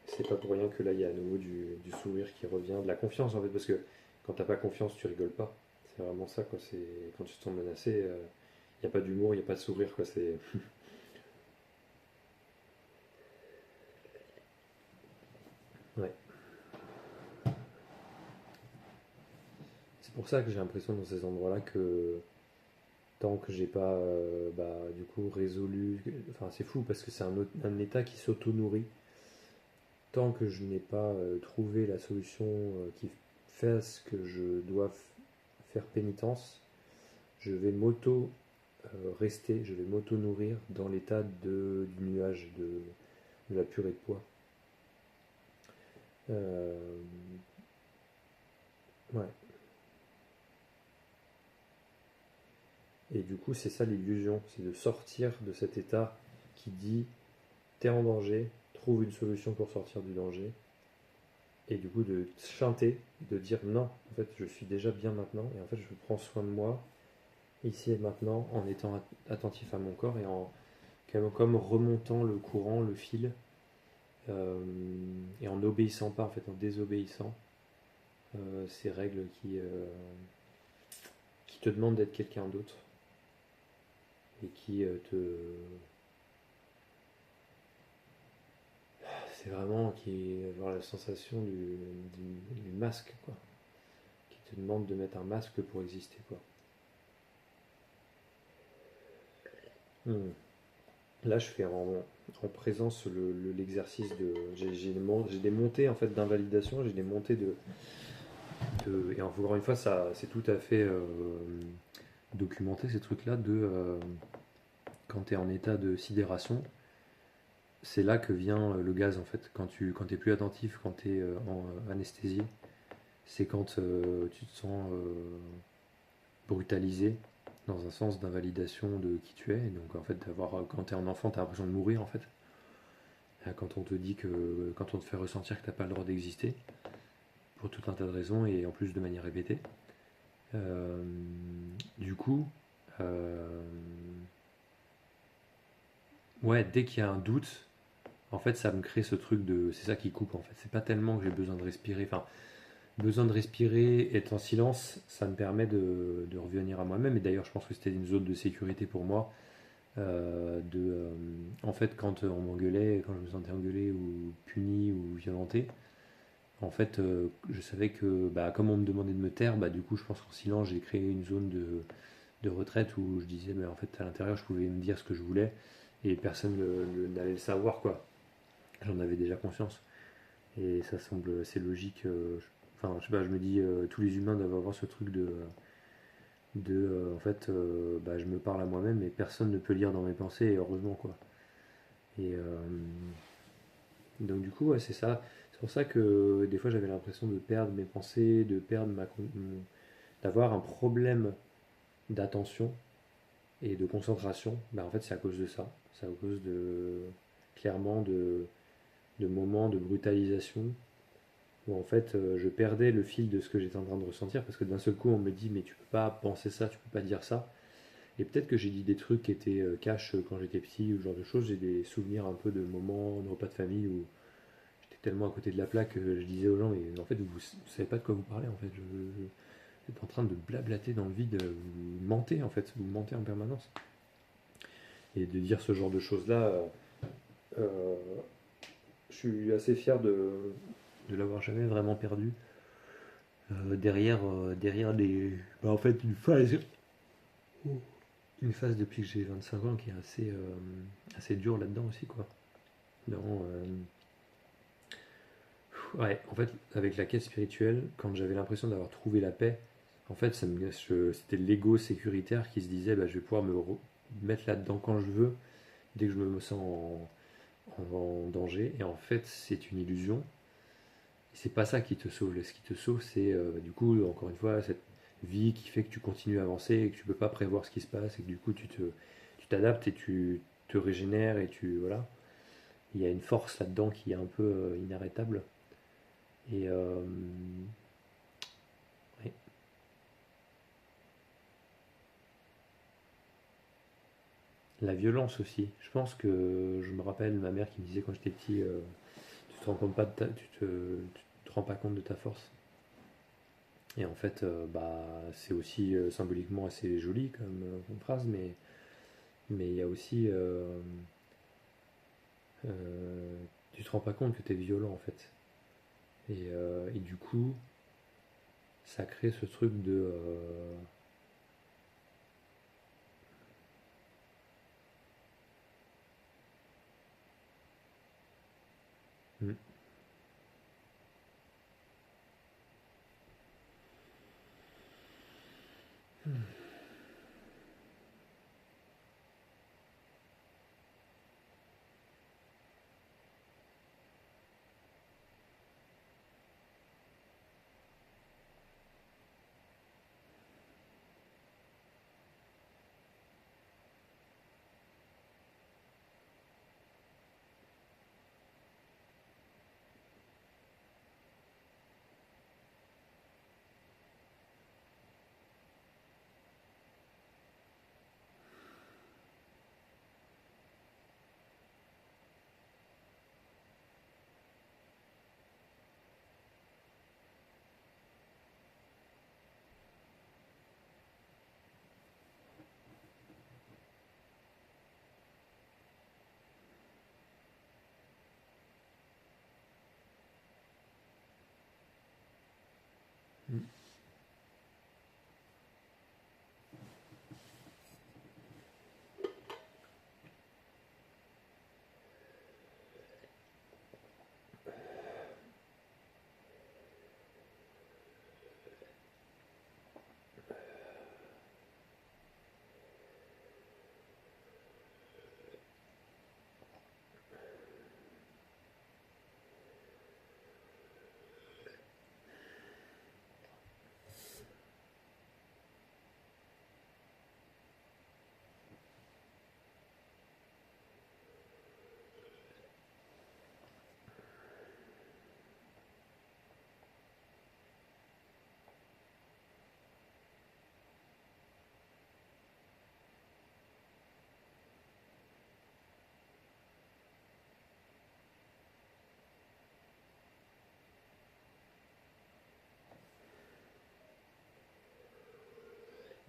C'est pas pour rien que là, il y a à nouveau du sourire qui revient, de la confiance en fait, parce que quand t'as pas confiance, tu rigoles pas. C'est vraiment ça, quoi. C'est quand tu te sens menacé, il n'y a pas d'humour, il n'y a pas de sourire, quoi. C'est ouais. C'est pour ça que j'ai l'impression dans ces endroits-là que tant que j'ai pas bah, du coup résolu, enfin c'est fou parce que c'est un état qui s'auto-nourrit. Tant que je n'ai pas trouvé la solution qui fasse que je dois faire pénitence, je vais rester, je vais m'auto-nourrir dans l'état du nuage, de la purée de poids. Euh, ouais. Et du coup, c'est ça l'illusion, c'est de sortir de cet état qui dit t'es en danger, trouve une solution pour sortir du danger. Et du coup, de chanter, de dire non, en fait, je suis déjà bien maintenant, et en fait, je prends soin de moi, ici et maintenant, en étant attentif à mon corps et comme remontant le courant, le fil, euh, et en n'obéissant pas, en fait, en désobéissant ces règles qui te demandent d'être quelqu'un d'autre et qui te. C'est vraiment avoir la sensation du masque, quoi. Qui te demande de mettre un masque pour exister, quoi. Hmm. Là, je fais en présence l'exercice de. J'ai des montées en fait d'invalidation, j'ai des montées et encore une fois, ça, c'est tout à fait documenté ces trucs-là quand tu es en état de sidération, c'est là que vient le gaz en fait. Quand tu es plus attentif, quand tu es anesthésié, c'est quand tu te sens brutalisé dans un sens d'invalidation de qui tu es. Et donc en fait, quand tu es un enfant, tu as l'impression de mourir en fait. Quand on te dit quand on te fait ressentir que t'as pas le droit d'exister, pour tout un tas de raisons et en plus de manière répétée. Euh, du coup, euh, ouais, dès qu'il y a un doute, en fait, ça me crée ce truc de. C'est ça qui coupe en fait. C'est pas tellement que j'ai besoin de respirer. Enfin, besoin de respirer, être en silence, ça me permet de revenir à moi-même. Et d'ailleurs, je pense que c'était une zone de sécurité pour moi. En fait, quand on m'engueulait, quand je me sentais engueulé ou puni ou violenté, en fait, je savais que, bah, comme on me demandait de me taire, bah, du coup, je pense qu'en silence, j'ai créé une zone de retraite où je disais, mais en fait, à l'intérieur, je pouvais me dire ce que je voulais et personne n'allait le savoir, quoi. J'en avais déjà conscience. Et ça semble assez logique. Enfin, je sais pas, je me dis, tous les humains doivent avoir ce truc en fait, bah, je me parle à moi-même et personne ne peut lire dans mes pensées, et heureusement, quoi. Et donc, du coup, ouais, c'est ça. C'est pour ça que des fois, j'avais l'impression de perdre mes pensées, d'avoir un problème d'attention et de concentration. Bah, en fait, c'est à cause de ça. C'est à cause clairement, de moments de brutalisation où en fait je perdais le fil de ce que j'étais en train de ressentir parce que d'un seul coup on me dit mais tu peux pas penser ça, tu peux pas dire ça. Et peut-être que j'ai dit des trucs qui étaient cash quand j'étais petit ou ce genre de choses. J'ai des souvenirs un peu de moments de repas de famille où j'étais tellement à côté de la plaque que je disais aux gens mais en fait vous savez pas de quoi vous parlez en fait. Vous êtes en train de blablater dans le vide, vous mentez en fait, vous mentez en permanence. Et de dire ce genre de choses là, euh, je suis assez fier de l'avoir jamais vraiment perdu. Derrière bah, en fait, une phase depuis que j'ai 25 ans qui est assez dure là-dedans aussi, quoi. Dans, ouais, en fait, avec la quête spirituelle, quand j'avais l'impression d'avoir trouvé la paix, en fait, c'était l'ego sécuritaire qui se disait, bah, je vais pouvoir mettre là-dedans quand je veux, dès que je me sens en danger. Et en fait, c'est une illusion. C'est pas ça qui te sauve. Ce qui te sauve, c'est du coup, encore une fois, cette vie qui fait que tu continues à avancer et que tu peux pas prévoir ce qui se passe et que du coup, tu t'adaptes et tu te régénères et voilà. Il y a une force là-dedans qui est un peu inarrêtable. Et ouais. La violence aussi. Je pense que je me rappelle ma mère qui me disait quand j'étais petit, tu te rends compte pas tu te rends pas compte de ta force. Et en fait, bah, c'est aussi symboliquement assez joli comme phrase, mais il y a aussi. Tu te rends pas compte que tu es violent en fait. Et du coup, ça crée ce truc de. Hmm. Hmm.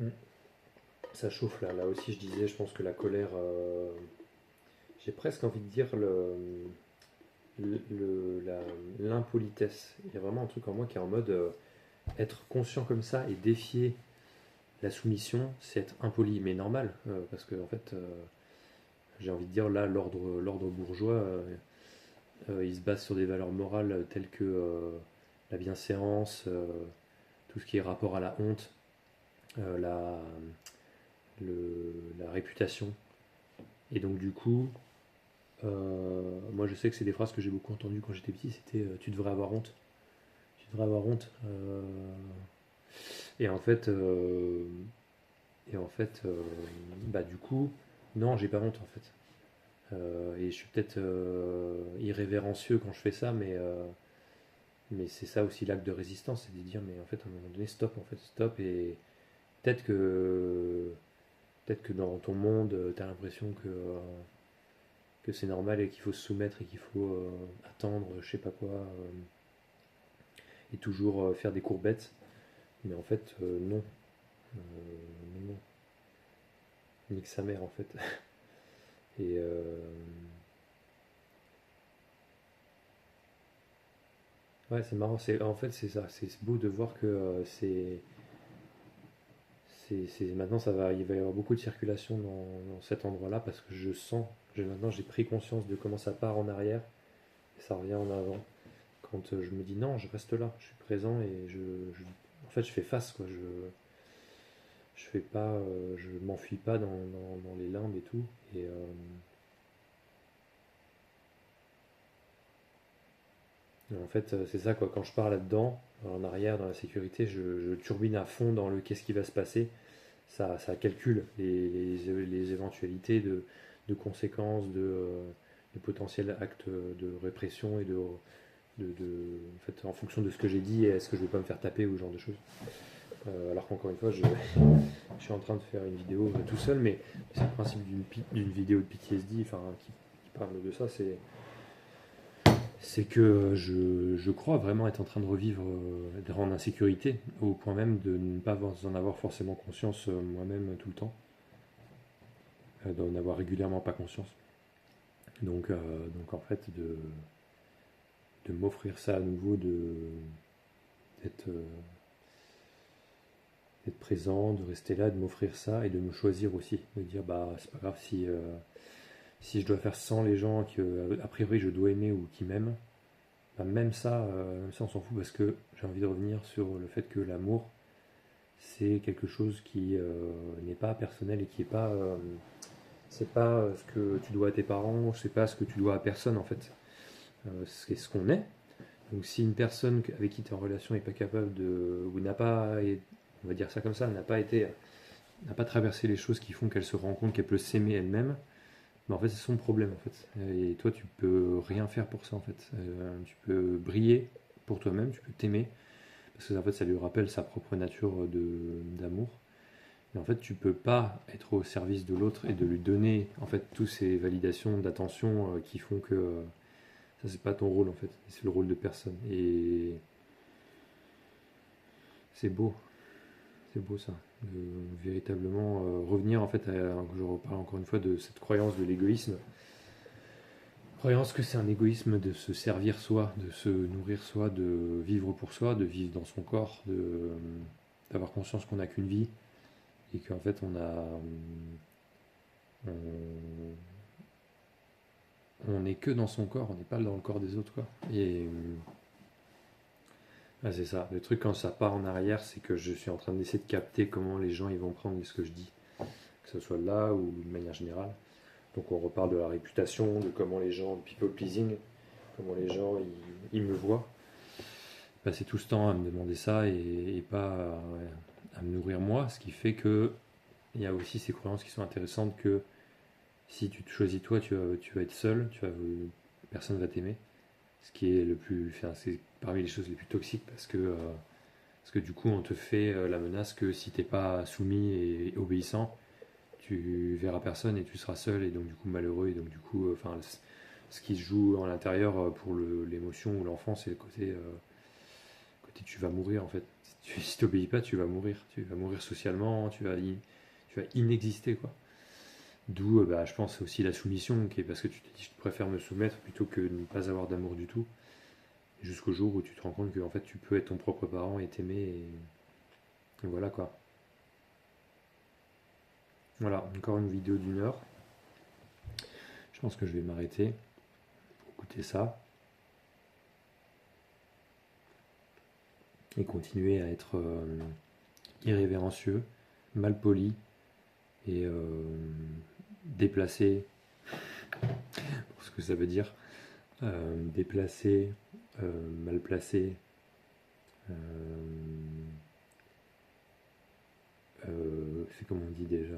Mm. Ça chauffe là. Là aussi, je disais, je pense que la colère, j'ai presque envie de dire l'impolitesse. Il y a vraiment un truc en moi qui est en mode être conscient comme ça et défier la soumission, c'est être impoli, mais normal, parce que en fait, j'ai envie de dire là, l'ordre bourgeois, il se base sur des valeurs morales telles que la bienséance, tout ce qui est rapport à la honte, euh, la, la réputation. Et donc du coup, moi je sais que c'est des phrases que j'ai beaucoup entendues quand j'étais petit, c'était tu devrais avoir honte. Tu devrais avoir honte. Et en fait, bah du coup, non, j'ai pas honte en fait. Et je suis peut-être irrévérencieux quand je fais ça, mais c'est ça aussi l'acte de résistance, c'est de dire mais en fait à un moment donné stop en fait, stop et peut-être que peut-être que dans ton monde tu as l'impression que c'est normal et qu'il faut se soumettre et qu'il faut attendre je sais pas quoi et toujours faire des courbettes, mais en fait non. Non, nique sa mère en fait. Et ouais, c'est marrant. En fait, c'est ça. C'est beau de voir que maintenant, il va y avoir beaucoup de circulation dans cet endroit-là parce que je sens, maintenant, j'ai pris conscience de comment ça part en arrière et ça revient en avant. Quand je me dis non, je reste là, je suis présent et en fait, je fais face, quoi. Je fais pas, je m'enfuis pas dans les limbes et tout. Et en fait, c'est ça, quoi. Quand je pars là-dedans, en arrière, dans la sécurité, je turbine à fond dans le qu'est-ce qui va se passer. Ça calcule les éventualités de conséquences, de potentiels actes de répression et en fait, en fonction de ce que j'ai dit, est-ce que je ne vais pas me faire taper ou ce genre de choses. Alors qu'encore une fois, je suis en train de faire une vidéo tout seul, mais c'est le principe d'une vidéo de PTSD enfin, qui parle de ça, c'est que je crois vraiment être en train de revivre, de rendre insécurité, au point même de ne pas en avoir forcément conscience moi-même tout le temps, d'en avoir régulièrement pas conscience. Donc en fait, de m'offrir ça à nouveau, d'être d'être présent, de rester là, de m'offrir ça et de me choisir aussi, de dire bah c'est pas grave si je dois faire sans les gens que a priori je dois aimer ou qui m'aiment. Bah, même ça on s'en fout parce que j'ai envie de revenir sur le fait que l'amour c'est quelque chose qui n'est pas personnel et qui est pas c'est pas ce que tu dois à tes parents, c'est pas ce que tu dois à personne en fait. C'est ce qu'on est. Donc si une personne avec qui tu es en relation n'est pas capable ou n'a pas, on va dire ça comme ça, n'a pas traversé les choses qui font qu'elle se rend compte qu'elle peut s'aimer elle-même, bah en fait c'est son problème en fait. Et toi tu peux rien faire pour ça en fait. Tu peux briller pour toi-même, tu peux t'aimer, parce que en fait ça lui rappelle sa propre nature d'amour. Mais en fait tu peux pas être au service de l'autre et de lui donner en fait toutes ces validations d'attention qui font que ça c'est pas ton rôle en fait, c'est le rôle de personne. Et c'est beau, c'est beau ça, de véritablement revenir en fait je reparle encore une fois de cette croyance de l'égoïsme. Croyance que c'est un égoïsme de se servir soi, de se nourrir soi, de vivre pour soi, de vivre dans son corps, d'avoir conscience qu'on n'a qu'une vie et qu'en fait on, on n'est que dans son corps, on n'est pas dans le corps des autres quoi. Et c'est ça, le truc quand ça part en arrière, c'est que je suis en train d'essayer de capter comment les gens ils vont prendre ce que je dis, que ce soit là ou de manière générale. Donc on reparle de la réputation, de comment les gens, le people pleasing, comment les gens ils me voient. Passer tout ce temps à me demander ça et pas à me nourrir moi, ce qui fait que il y a aussi ces croyances qui sont intéressantes que si tu te choisis toi, tu vas être seul, personne va t'aimer. Ce qui est c'est parmi les choses les plus toxiques parce que du coup on te fait la menace que si t'es pas soumis et obéissant, tu verras personne et tu seras seul et donc du coup malheureux et donc du coup ce qui se joue à l'intérieur pour l'émotion ou l'enfant c'est le côté tu vas mourir en fait. Si t'obéis pas, tu vas mourir. Tu vas mourir socialement, tu vas inexister, quoi. D'où, bah, je pense aussi la soumission, qui est parce que tu te dis, je préfère me soumettre plutôt que ne pas avoir d'amour du tout. Jusqu'au jour où tu te rends compte que en fait, tu peux être ton propre parent et t'aimer, et voilà, quoi. Voilà, encore une vidéo d'1 heure. Je pense que je vais m'arrêter pour écouter ça et continuer à être irrévérencieux, malpoli et déplacé, pour ce que ça veut dire. Déplacé, mal placé, c'est comme on dit déjà,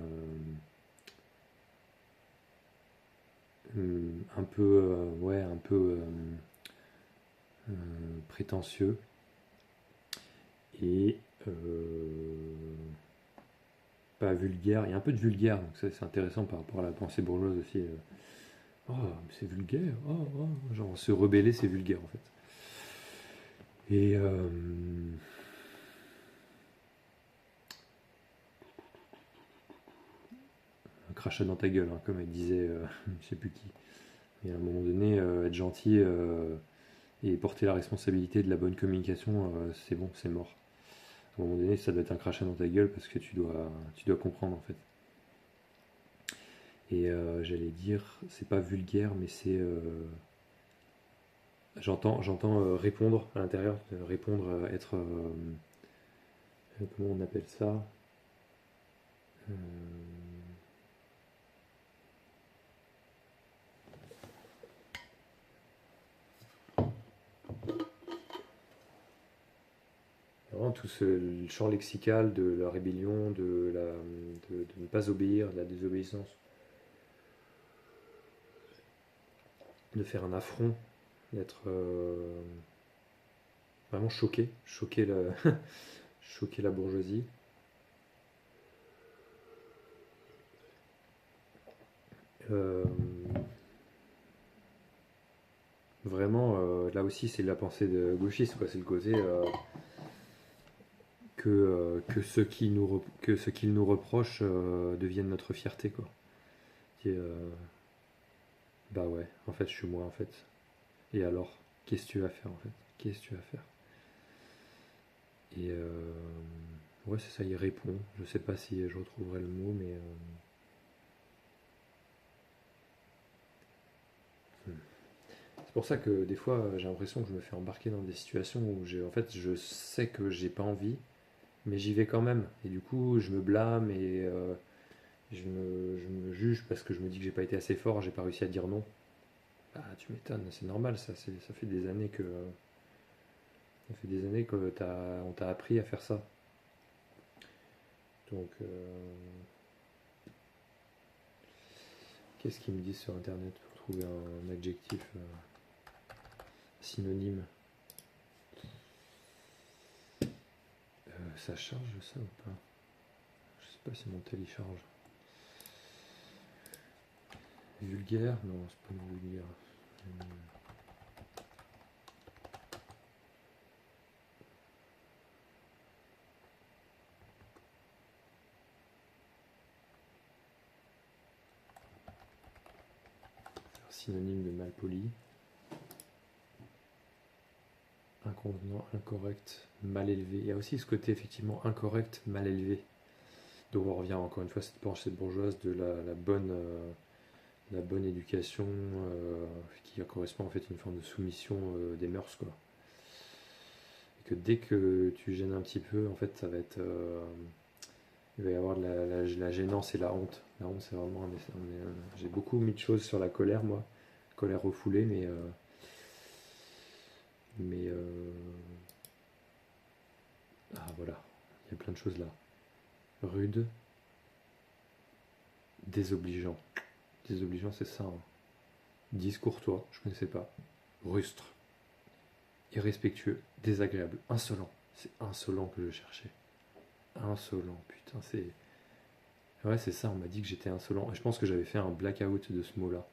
un peu, ouais, un peu prétentieux et pas vulgaire. Il y a un peu de vulgaire, donc ça, c'est intéressant par rapport à la pensée bourgeoise aussi. Oh, c'est vulgaire, oh, oh. Genre se rebeller, c'est vulgaire en fait. Et un crachat dans ta gueule, hein, comme elle disait, je sais plus qui. Et à un moment donné, être gentil et porter la responsabilité de la bonne communication, c'est bon, c'est mort. À un moment donné, ça doit être un crachat dans ta gueule parce que tu dois comprendre en fait. Et j'allais dire, c'est pas vulgaire, mais c'est. J'entends répondre à l'intérieur, répondre, être. Comment on appelle ça? Euh, Vraiment tout le champ lexical de la rébellion, de ne pas obéir, de la désobéissance, de faire un affront, d'être vraiment choquer la bourgeoisie. Euh, Vraiment, là aussi, c'est la pensée de gauchiste, quoi. C'est le côté que ce qu'ils nous reprochent devienne notre fierté, quoi. Qui est, bah ouais, en fait, je suis moi, en fait. Et alors, qu'est-ce que tu vas faire, en fait? Qu'est-ce que tu vas faire? Et ouais, c'est ça, il répond. Je sais pas si je retrouverai le mot, mais c'est pour ça que des fois, j'ai l'impression que je me fais embarquer dans des situations où en fait, je sais que j'ai pas envie, mais j'y vais quand même. Et du coup, je me blâme et je me juge parce que je me dis que j'ai pas été assez fort, j'ai pas réussi à dire non. Ah, tu m'étonnes, c'est normal, ça fait des années on t'a appris à faire ça. Donc, qu'est-ce qu'ils me disent sur internet pour trouver un adjectif synonyme? Ça charge ça ou pas? Je sais pas si mon télécharge. Vulgaire? Non, c'est pas vulgaire. Synonyme de malpoli. Inconvenant, incorrect, mal élevé. Il y a aussi ce côté effectivement incorrect, mal élevé. Donc on revient encore une fois à cette pensée bourgeoise de la bonne éducation qui correspond en fait à une forme de soumission des mœurs, quoi. Et que dès que tu gênes un petit peu, en fait ça va être il va y avoir de la gênance et la honte. La honte, c'est vraiment j'ai beaucoup mis de choses sur la colère, moi. Colère refoulée, mais ah voilà, il y a plein de choses là. Rude, désobligeant. Désobligeant, c'est ça, hein. Discourtois, je connaissais pas. Rustre, irrespectueux, désagréable, insolent. C'est insolent que je cherchais. Insolent, putain, c'est. Ouais, c'est ça, on m'a dit que j'étais insolent. Et je pense que j'avais fait un blackout de ce mot-là.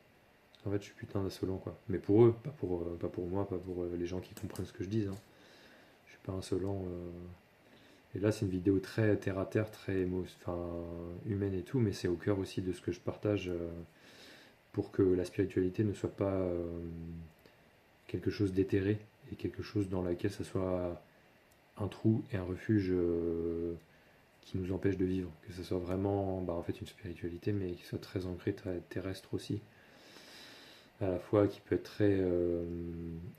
En fait, je suis putain d'insolent, quoi. Mais pour eux, pas pour moi, pas pour les gens qui comprennent ce que je dis, hein. Je suis pas insolent. Et là, c'est une vidéo très terre à terre, très enfin, humaine et tout, mais c'est au cœur aussi de ce que je partage pour que la spiritualité ne soit pas quelque chose d'éthéré et quelque chose dans laquelle ça soit un trou et un refuge qui nous empêche de vivre. Que ça soit vraiment en fait une spiritualité, mais qui soit très ancrée, très terrestre aussi. À la fois qui peut être très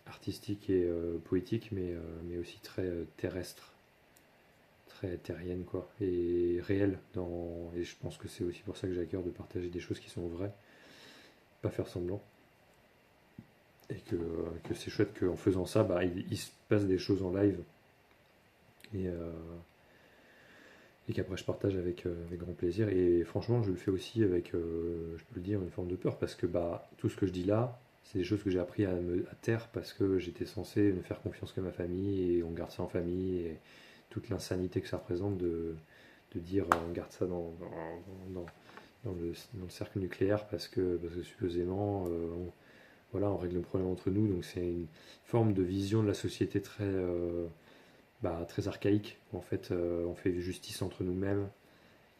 artistique et poétique, mais aussi très terrestre, très terrienne, quoi, et réelle. Et je pense que c'est aussi pour ça que j'ai à cœur de partager des choses qui sont vraies, pas faire semblant. Et que c'est chouette qu'en faisant ça, il se passe des choses en live et, et qu'après je partage avec grand plaisir. Et franchement, je le fais aussi avec, je peux le dire, une forme de peur parce que tout ce que je dis là, c'est des choses que j'ai appris à taire parce que j'étais censé ne faire confiance que ma famille et on garde ça en famille et toute l'insanité que ça représente de dire on garde ça dans le cercle nucléaire parce que supposément on règle le problème entre nous. Donc c'est une forme de vision de la société très archaïque. En fait, on fait justice entre nous-mêmes.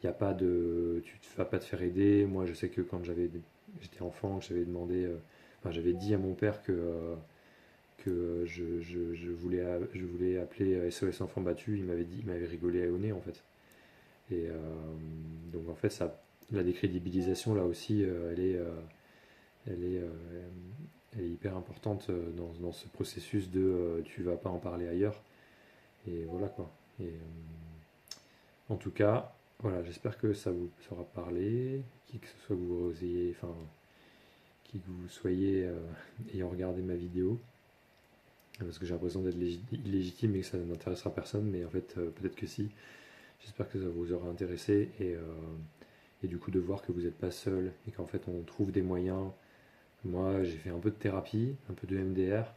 Il y a pas de, tu ne vas pas te faire aider. Moi, je sais que quand j'étais enfant, j'avais demandé, j'avais dit à mon père que je voulais appeler SOS Enfant Battu. Il m'avait rigolé au nez en fait. Et donc en fait, la décrédibilisation là aussi, elle est, elle est hyper importante dans ce processus de tu vas pas en parler ailleurs. Et voilà quoi. Et en tout cas, voilà, j'espère que ça vous sera parlé, qui que ce soit que vous ayez, enfin, qui que vous soyez ayant regardé ma vidéo, parce que j'ai l'impression d'être illégitime et que ça n'intéressera personne, mais en fait, peut-être que si. J'espère que ça vous aura intéressé et du coup de voir que vous n'êtes pas seul et qu'en fait on trouve des moyens. Moi, j'ai fait un peu de thérapie, un peu de MDR,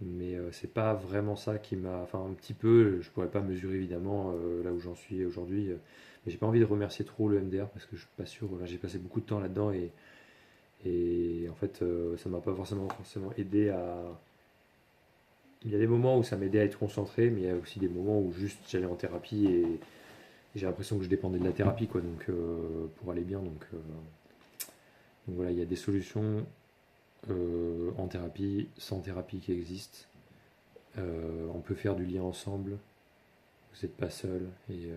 mais c'est pas vraiment ça qui m'a. Enfin, un petit peu, je pourrais pas mesurer évidemment là où j'en suis aujourd'hui, mais j'ai pas envie de remercier trop le MDR parce que je suis pas sûr. Voilà, j'ai passé beaucoup de temps là-dedans et en fait, ça m'a pas forcément aidé à. Il y a des moments où ça m'aidait à être concentré, mais il y a aussi des moments où juste j'allais en thérapie et j'ai l'impression que je dépendais de la thérapie, quoi, donc pour aller bien. Donc voilà, il y a des solutions en thérapie, sans thérapie qui existent. On peut faire du lien ensemble. Vous n'êtes pas seul et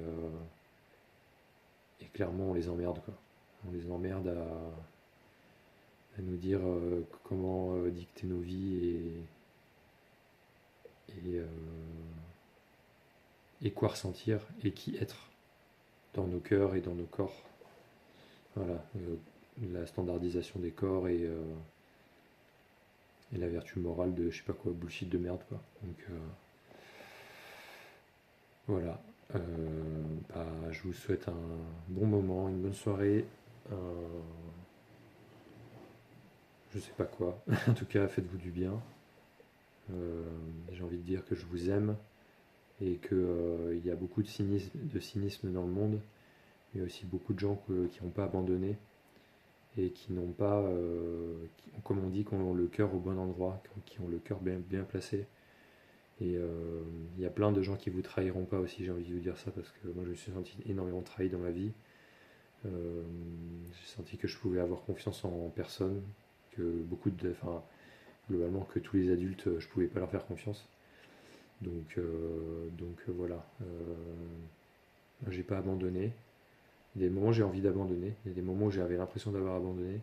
clairement on les emmerde quoi. On les emmerde à nous dire comment dicter nos vies et, et quoi ressentir et qui être dans nos cœurs et dans nos corps. Voilà, la standardisation des corps et la vertu morale de je sais pas quoi, bullshit de merde quoi. Donc voilà. Je vous souhaite un bon moment, une bonne soirée, je sais pas quoi. En tout cas, faites-vous du bien. J'ai envie de dire que je vous aime et qu'il y a beaucoup de cynisme dans le monde, mais aussi beaucoup de gens qui n'ont pas abandonné et qui n'ont pas, comme on dit, qui ont le cœur au bon endroit, qui ont le cœur bien, bien placé. Et il y a plein de gens qui vous trahiront pas aussi, j'ai envie de vous dire ça, parce que moi je me suis senti énormément trahi dans ma vie. J'ai senti que je pouvais avoir confiance en personne, que globalement que tous les adultes, je pouvais pas leur faire confiance. Donc voilà, j'ai pas abandonné. Il y a des moments où j'ai envie d'abandonner, il y a des moments où j'avais l'impression d'avoir abandonné,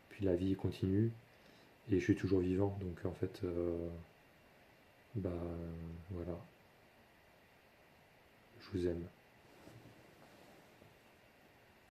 puis la vie continue et je suis toujours vivant. Donc en fait, voilà, je vous aime.